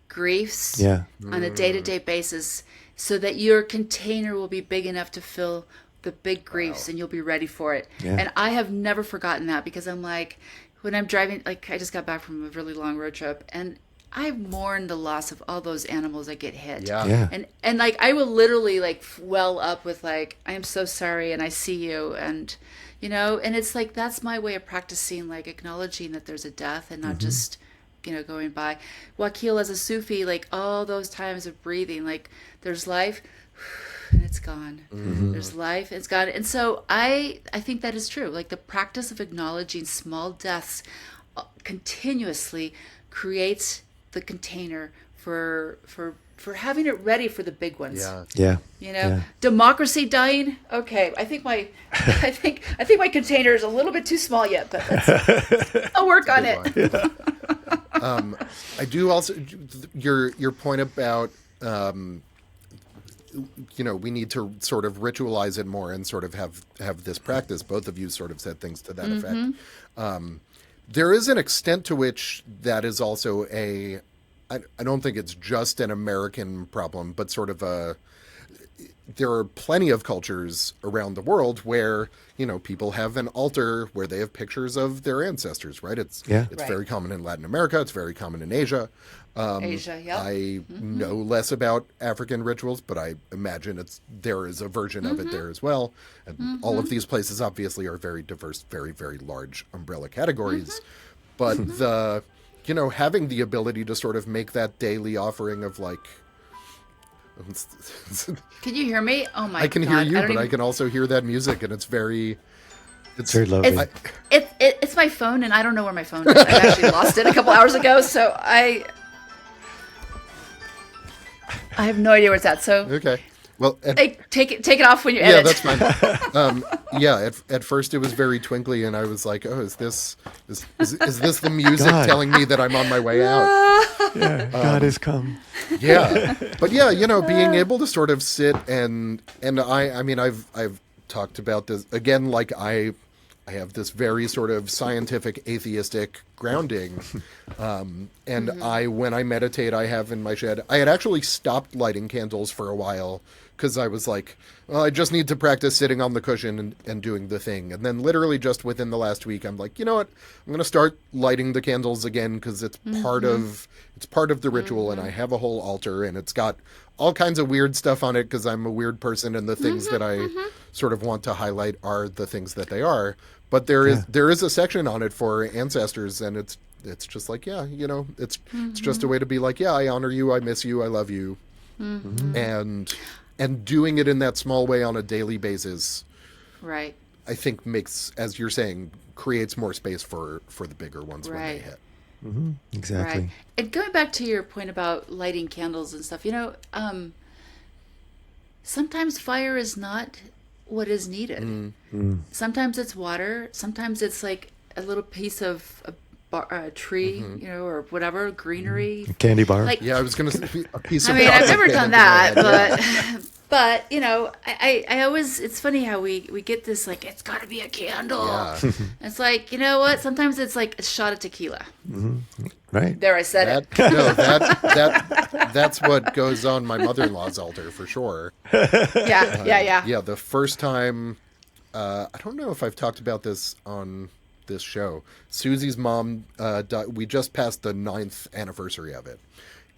griefs on a day-to-day basis so that your container will be big enough to fill the big griefs and you'll be ready for it. Yeah. And I have never forgotten that, because I'm like, when I'm driving, like I just got back from a really long road trip and I mourn the loss of all those animals that get hit. Yeah. And like I will literally like well up with like, I am so sorry and I see you, and and it's like that's my way of practicing, like acknowledging that there's a death and not just going by. Wakil, as a Sufi, like all those times of breathing, like there's life and it's gone. There's life, it's gone. And so I think that is true. Like the practice of acknowledging small deaths continuously creates the container for having it ready for the big ones. Yeah. Democracy dying. Okay, I think my container is a little bit too small yet, but I'll work on it. I do also your point about we need to sort of ritualize it more and sort of have this practice. Both of you sort of said things to that effect. There is an extent to which that is also I don't think it's just an American problem, but sort of there are plenty of cultures around the world where, people have an altar where they have pictures of their ancestors, right? It's very common in Latin America. It's very common in Asia. I know less about African rituals, but I imagine there is a version of it there as well. And all of these places obviously are very diverse, very, very large umbrella categories. But having the ability to sort of make that daily offering of like, Can you hear me? Oh my God. I can hear you, but I can also hear that music, and it's very lovely. It's my phone, and I don't know where my phone is. I actually lost it a couple hours ago, so I have no idea where it's at. So okay. Well, take it off when you edit. Yeah, that's fine. At first it was very twinkly, and I was like, "Oh, is this the music telling me that I'm on my way out?" Yeah, God has come. Yeah, but being able to sort of sit and I've talked about this again. Like I have this very sort of scientific atheistic grounding, and when I meditate, I have in my shed. I had actually stopped lighting candles for a while, because I was like, well, I just need to practice sitting on the cushion and doing the thing. And then literally just within the last week, I'm like, you know what? I'm going to start lighting the candles again, because it's part of the ritual, and I have a whole altar, and it's got all kinds of weird stuff on it because I'm a weird person, and the things that I sort of want to highlight are the things that they are. But there is a section on it for ancestors, and it's just like, it's just a way to be like, I honor you, I miss you, I love you. And doing it in that small way on a daily basis, right, I think makes, as you're saying, creates more space for the bigger ones when they hit. Exactly. Right. And going back to your point about lighting candles and stuff, sometimes fire is not what is needed. Sometimes it's water. Sometimes it's like a little piece of a tree, or whatever, greenery. A candy bar. Like, Yeah, I was going to say a piece of I mean, I've chocolate never came done into my that, head, but I always, it's funny how we get this, like, it's got to be a candle. Yeah. It's like, you know what? Sometimes it's like a shot of tequila. Right. There, I said it. That's what goes on my mother-in-law's altar for sure. Yeah. Yeah, the first time, I don't know if I've talked about this on this show. Susie's mom died. We just passed the 9th anniversary of it,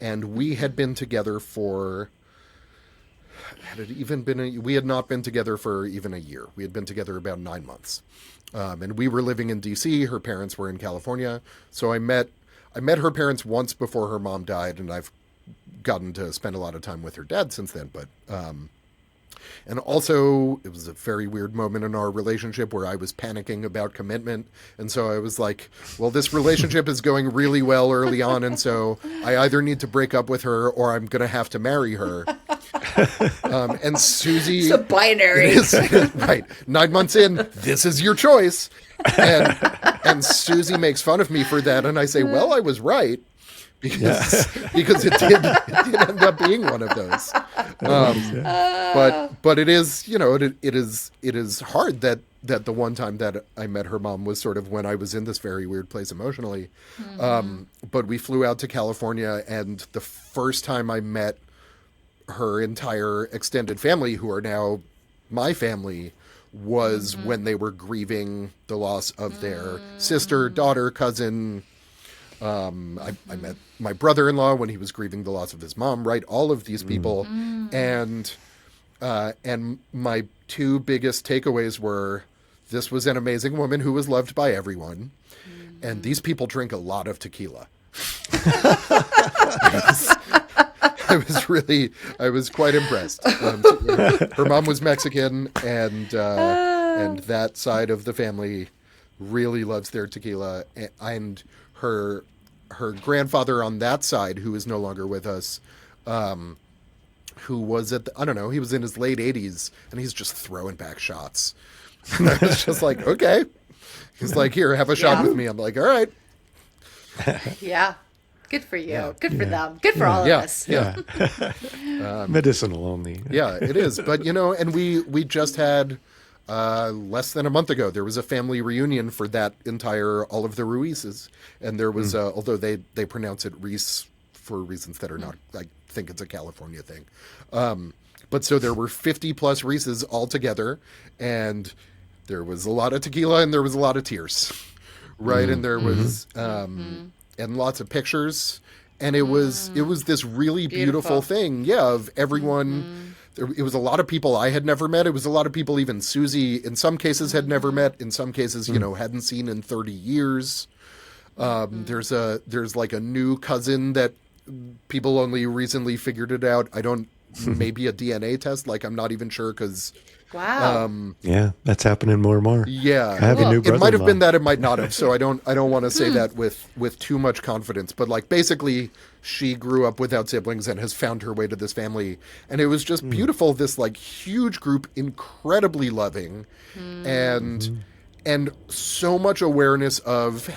and we had been together for. We had not been together for even a year. We had been together about 9 months, and we were living in D.C. Her parents were in California, so I met her parents once before her mom died, and I've gotten to spend a lot of time with her dad since then. But and also, it was a very weird moment in our relationship where I was panicking about commitment. And so I was like, well, this relationship is going really well early on. And so I either need to break up with her or I'm going to have to marry her. And Susie... It's a binary. Right. 9 months in, this is your choice. And Susie makes fun of me for that. And I say, well, I was right. Because it did end up being one of those. But it is, it is hard that the one time that I met her mom was sort of when I was in this very weird place emotionally. But we flew out to California, and the first time I met her entire extended family, who are now my family, was when they were grieving the loss of their sister, daughter, cousin. I met my brother-in-law when he was grieving the loss of his mom, right? All of these people. And my two biggest takeaways were, this was an amazing woman who was loved by everyone. And these people drink a lot of tequila. I was quite impressed. Her mom was Mexican, and that side of the family really loves their tequila. And her grandfather on that side, who is no longer with us, who was he was in his late 80s, and he's just throwing back shots. And I was just like, okay. He's like, here, have a shot with me. I'm like, all right. Yeah. Good for you. Good for them. Good for all of us. Yeah. Medicinal only. Yeah, it is. But, and we just had, less than a month ago, there was a family reunion for that all of the Ruizes. And there was, although they pronounce it Reese for reasons that are not, I think it's a California thing. But so there were 50 plus Reeses all together, and there was a lot of tequila and there was a lot of tears, right? And there was, and lots of pictures. And it was this really beautiful thing. Yeah. Of everyone, it was a lot of people I had never met. It was a lot of people even Susie, in some cases, had never met. In some cases, hadn't seen in 30 years. There's like a new cousin that people only recently figured it out. Maybe a DNA test. Like, I'm not even sure, because wow. Yeah, that's happening more and more. Yeah, I have a new brother-in-law. It might have been that, it might not have. So I don't want to say that with too much confidence. But like, basically, she grew up without siblings and has found her way to this family, and it was just beautiful. This like huge group, incredibly loving, and so much awareness of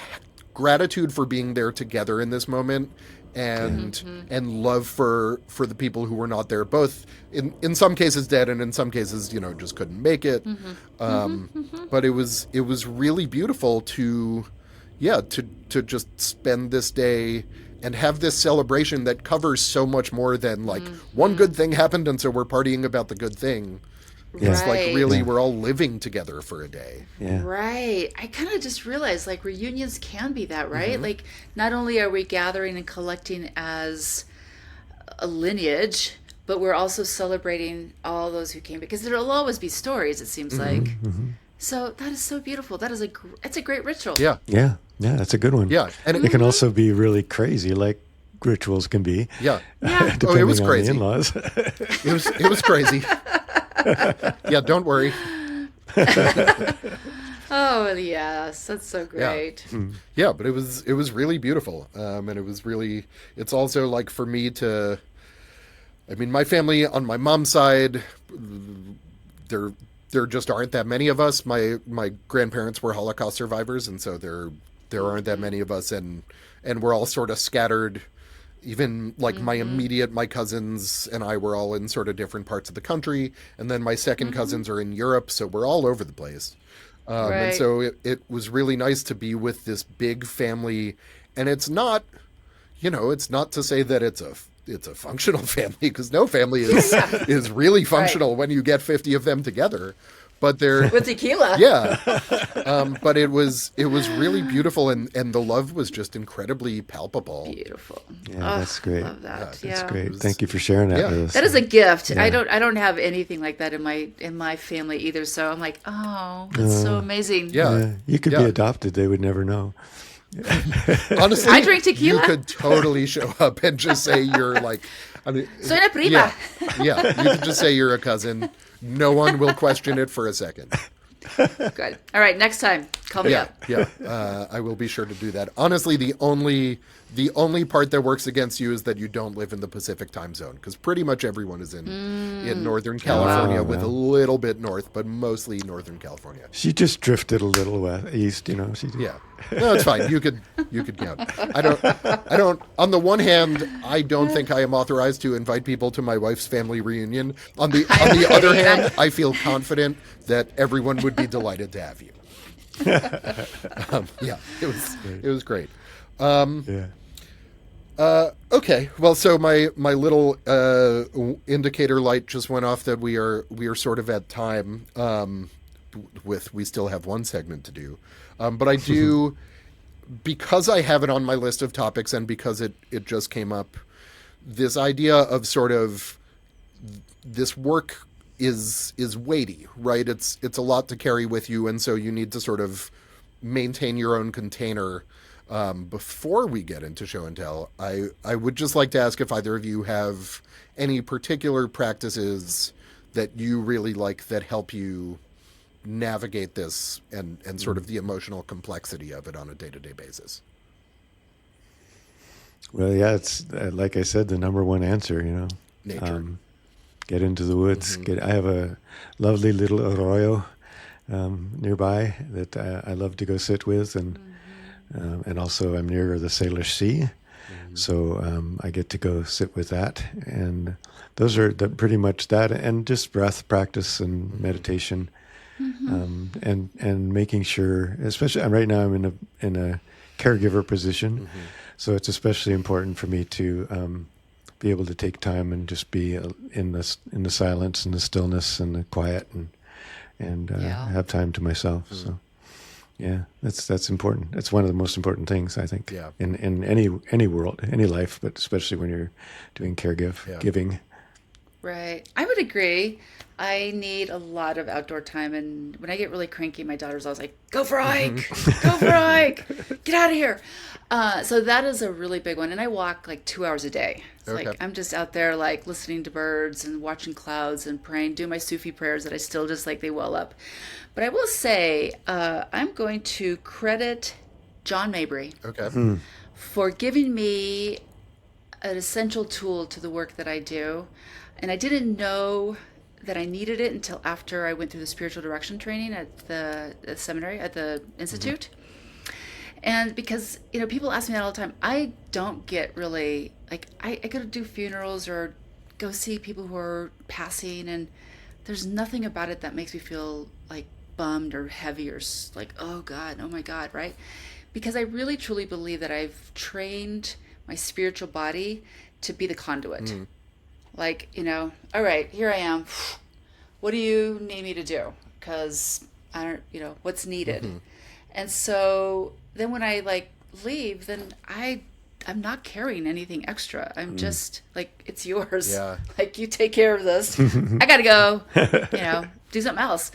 gratitude for being there together in this moment. And love for the people who were not there, both in some cases dead, and in some cases, just couldn't make it. But it was really beautiful to just spend this day and have this celebration that covers so much more than like one good thing happened, and so we're partying about the good thing. Yeah. It's like, really, we're all living together for a day. Yeah. Right. I kind of just realized, like, reunions can be that, right? Like, not only are we gathering and collecting as a lineage, but we're also celebrating all those who came, because there'll always be stories, it seems like. So that is so beautiful. It's a great ritual. Yeah. Yeah. Yeah, that's a good one. Yeah. And it can also be really crazy, like rituals can be. Yeah. Depending it was on crazy. the in-laws. It was crazy. Yeah, don't worry. Oh, yes. That's so great. Yeah, but it was really beautiful. And it's also like for me to, I mean, my family on my mom's side, there just aren't that many of us. My grandparents were Holocaust survivors, and so there aren't that many of us, and we're all sort of scattered. Even like my cousins and I were all in sort of different parts of the country, and then my second cousins are in Europe, so we're all over the place. And Right. so it was really nice to be with this big family, and it's not to say that it's a functional family, because no family is really functional when you get 50 of them together. But they're With tequila. yeah, but it was really beautiful, and the love was just incredibly palpable. Beautiful. Yeah, that's great. Love that. Yeah, That's Yeah. great. Thank you for sharing that Yeah. with us. That is a gift. Yeah. I don't have anything like that in my family either. So I'm like, oh, that's so amazing. Yeah, You could Yeah. be adopted. They would never know. honestly, I drink tequila. You could totally show up and just say you're like, I mean, Soy una prima. yeah, you could just say you're a cousin. No one will question it for a second. Good. All right. Next time, call me up. Yeah. I will be sure to do that. Honestly, the only part that works against you is that you don't live in the Pacific time zone, because pretty much everyone is in Northern California, with a little bit north, but mostly Northern California. She just drifted a little east, She Yeah. No, it's fine. You could count. I don't on the one hand, I don't think I am authorized to invite people to my wife's family reunion. On the other hand, I feel confident that everyone would be delighted to have you. Yeah, it was great. Yeah. Okay. Well, so my little indicator light just went off that we are sort of at time. We still have one segment to do, but I do, because I have it on my list of topics, and because it just came up, this idea of sort of this work is weighty, right? It's a lot to carry with you, and so you need to sort of maintain your own container. Before we get into show and tell, I would just like to ask if either of you have any particular practices that you really like that help you navigate this and sort of the emotional complexity of it on a day-to-day basis. Well, yeah, it's like I said, the number one answer, Nature. Get into the woods. I have a lovely little arroyo nearby that I love to go sit with, and also I'm near the Salish Sea, so I get to go sit with that. And those are pretty much that, and just breath practice and meditation, and making sure, especially right now I'm in a caregiver position, so it's especially important for me to be able to take time and just be in the silence and the stillness and the quiet, and have time to myself. So. Yeah, that's important. It's one of the most important things, I think, in any world, any life, but especially when you're doing caregiving. Right. I would agree. I need a lot of outdoor time, and when I get really cranky, my daughter's always like, "Go for a hike! Go for a hike! Get out of here!" So that is a really big one, and I walk like 2 hours a day. It's like I'm just out there like listening to birds and watching clouds and praying, do my Sufi prayers that I still just like they well up. But I will say, I'm going to credit John Mabry for giving me an essential tool to the work that I do. And I didn't know that I needed it until after I went through the spiritual direction training at the seminary, at the institute. And because, people ask me that all the time, I don't get really, like, I go to do funerals or go see people who are passing, and there's nothing about it that makes me feel like bummed or heavy or like, oh God, oh my God, right? Because I really truly believe that I've trained my spiritual body to be the conduit. Like, all right, here I am. What do you need me to do? Because I don't, what's needed. And so then when I leave, then I'm not carrying anything extra. I'm just like, it's yours. Yeah. Like, you take care of this. I got to go, do something else.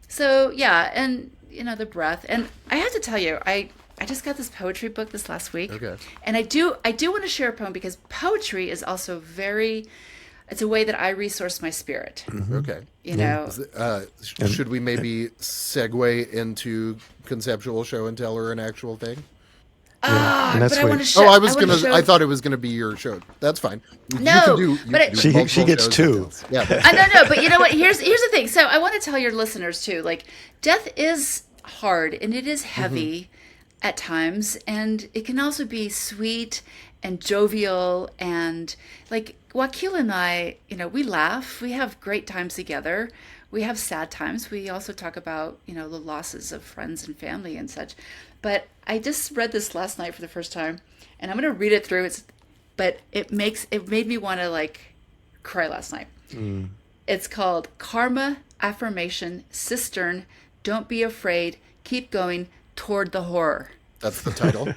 So yeah. And, the breath. And I have to tell you, I just got this poetry book this last week. Okay. And I do want to share a poem, because poetry is also very It's a way that I resource my spirit. Okay. You know, Should we maybe segue into conceptual show and tell or an actual thing? And that's but I why- want to show. I thought it was gonna be your show. That's fine. No, She gets two. Yeah. I don't know, but you know what? Here's the thing. So I want to tell your listeners too. Like, death is hard and it is heavy at times, and it can also be sweet and jovial, and like Wakil and I, you know, we laugh, we have great times together. We have sad times. We also talk about, you know, the losses of friends and family and such. But I just read this last night for the first time, and I'm going to read it through. But it made me want to like cry last night. It's called Karma Affirmation Cistern. Don't be afraid. Keep going toward the horror. That's the title.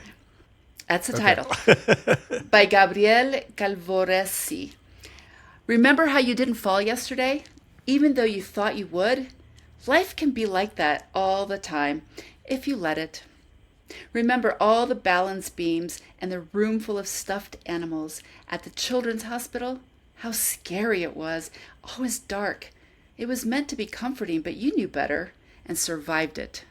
That's the title. By Gabriele Calvoresi. Remember how you didn't fall yesterday? Even though you thought you would? Life can be like that all the time if you let it. Remember all the balance beams and the room full of stuffed animals at the children's hospital? How scary it was. Always dark. It was meant to be comforting, but you knew better and survived it.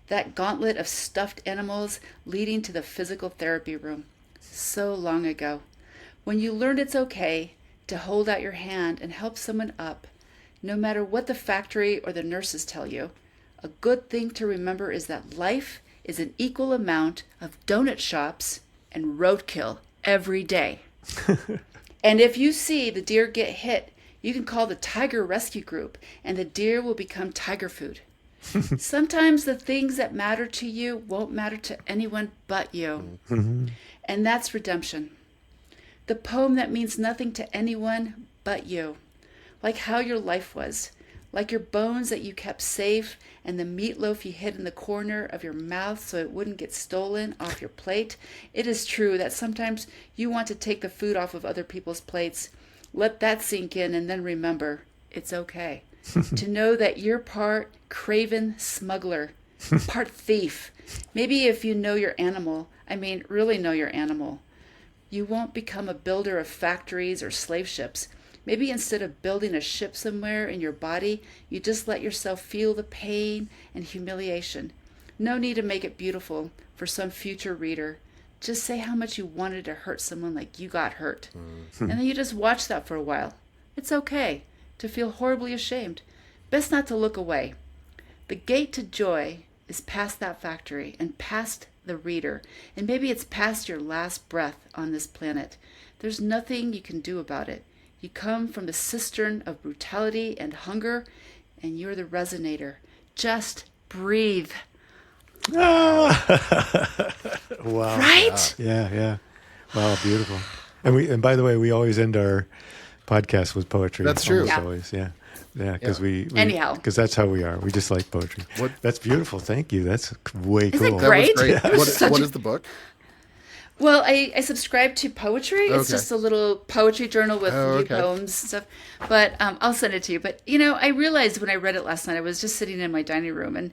That gauntlet of stuffed animals leading to the physical therapy room. So long ago. When you learned it's okay to hold out your hand and help someone up, no matter what the factory or the nurses tell you. A good thing to remember is that life is an equal amount of donut shops and roadkill every day. And if you see the deer get hit, you can call the tiger rescue group and the deer will become tiger food. Sometimes the things that matter to you won't matter to anyone but you. And that's redemption. The poem that means nothing to anyone but you. Like how your life was. Like your bones that you kept safe and the meatloaf you hid in the corner of your mouth so it wouldn't get stolen off your plate. It is true that sometimes you want to take the food off of other people's plates. Let that sink in and then remember, it's okay. To know that you're part craven smuggler, part thief. Maybe if you know your animal, really know your animal, you won't become a builder of factories or slave ships. Maybe instead of building a ship somewhere in your body, you just let yourself feel the pain and humiliation. No need to make it beautiful for some future reader. Just say how much you wanted to hurt someone like you got hurt. And then you just watch that for a while. It's okay to feel horribly ashamed. Best not to look away. The gate to joy is past that factory and past the reader. And maybe it's past your last breath on this planet. There's nothing you can do about it. You come from the cistern of brutality and hunger, and you're the resonator. Just breathe. Wow. Right? Yeah. Wow, beautiful. And by the way, we always end our podcast with poetry. That's true. Almost Yeah. always, yeah. Because Anyhow. because that's how we are. We just like poetry. That's beautiful. Thank you. That's way Isn't cool. it great? That was great. It was What is the book? Well, I subscribe to poetry. It's Okay. just a little poetry journal with Oh, new okay. poems and stuff. But I'll send it to you. But, you know, I realized when I read it last night, I was just sitting in my dining room,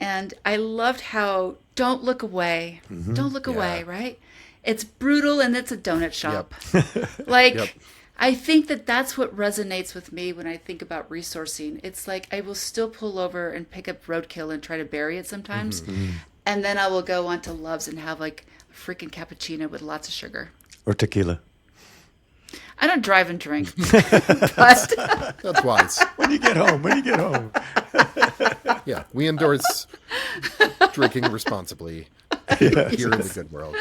and I loved how don't look away. Don't look away, right? It's brutal and it's a donut shop. Yep. I think that's what resonates with me when I think about resourcing. It's like I will still pull over and pick up roadkill and try to bury it sometimes. And then I will go on to Love's and have like a freaking cappuccino with lots of sugar. Or tequila. I don't drive and drink. But That's wise. When you get home. Yeah, we endorse drinking responsibly here in the good world.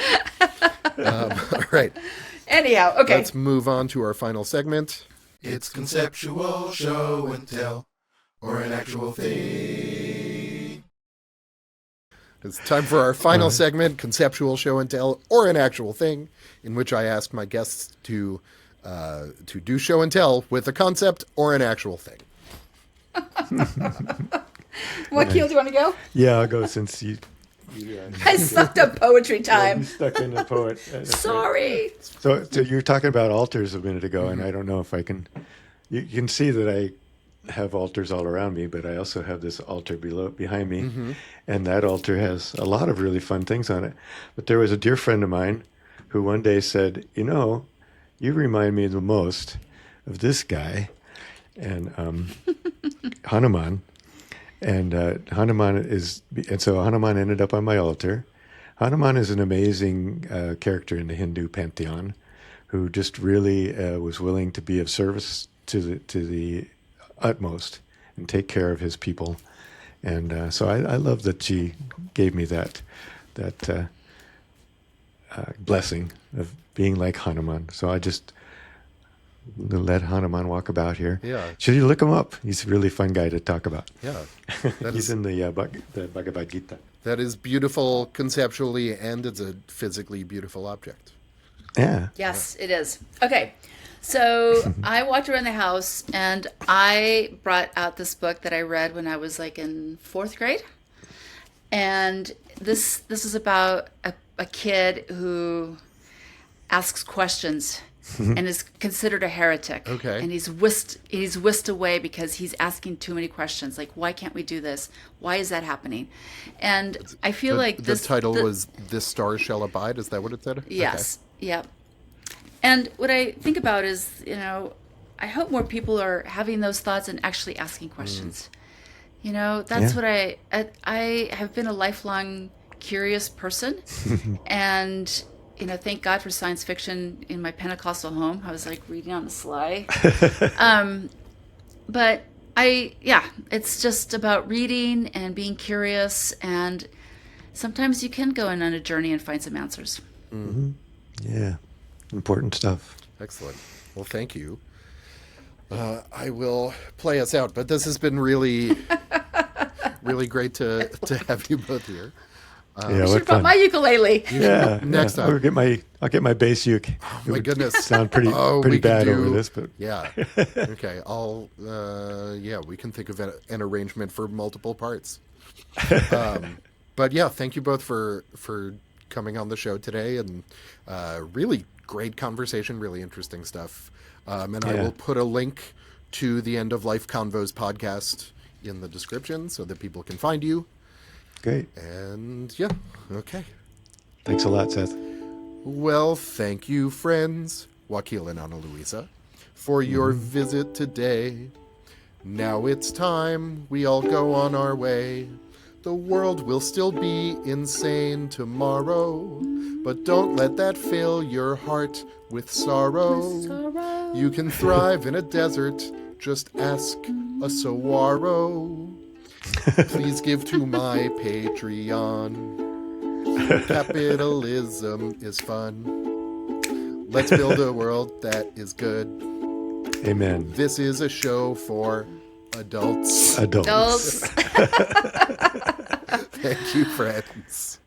All right, anyhow, okay. let's move on to our final segment. It's conceptual show and tell, or an actual thing. It's time for our final segment, conceptual show and tell, or an actual thing, in which I ask my guests to do show and tell with a concept or an actual thing. Wakil, do you want to go? Yeah, I'll go since you I sucked up poetry time. stuck in the poet. That's Sorry. right. So you were talking about altars a minute ago, and I don't know if I can. You can see that I have altars all around me, but I also have this altar behind me, and that altar has a lot of really fun things on it. But there was a dear friend of mine who one day said, "You know, you remind me the most this guy, and Hanuman. And so Hanuman ended up on my altar. Hanuman is an amazing character in the Hindu pantheon, who just really was willing to be of service to the utmost and take care of his people. And so I love that she gave me that blessing of being like Hanuman. So I just let Hanuman walk about here. Yeah. Should you look him up? He's a really fun guy to talk about. Yeah. He's in the Bhagavad Gita. That is beautiful conceptually, and it's a physically beautiful object. Yeah. Yes, it is. Okay. So I walked around the house and I brought out this book that I read when I was like in 4th grade. And this is about a kid who asks questions and is considered a heretic. Okay. And he's whisked away because he's asking too many questions. Like, why can't we do this? Why is that happening? And I feel like the title was "This Star Shall Abide." Is that what it said? Yes. Okay. Yep. And what I think about is, I hope more people are having those thoughts and actually asking questions. That's what I have been a lifelong curious person. And, thank God for science fiction in my Pentecostal home. I was like reading on the sly. But it's just about reading and being curious. And sometimes you can go on a journey and find some answers. Mm-hmm. Yeah. Important stuff. Excellent. Well, thank you. I will play us out, but this has been really, really great to have you both here. I should have brought my ukulele. Yeah. Next time. I'll get my bass uke. Oh, my goodness. Sound pretty bad over this, but yeah. Okay. We can think of an arrangement for multiple parts. But yeah, thank you both for coming on the show today, and really great conversation, really interesting stuff. I will put a link to the End of Life Convos podcast in the description so that people can find you. Great. And yeah, okay. Thanks a lot, Seth. Well, thank you, friends, Wakil and Annalouiza, for your visit today. Now it's time we all go on our way. The world will still be insane tomorrow, but don't let that fill your heart with sorrow. You can thrive in a desert, just ask a saguaro. Please give to my Patreon. Capitalism is fun. Let's build a world that is good. Amen. This is a show for adults. Adults. Thank you, friends.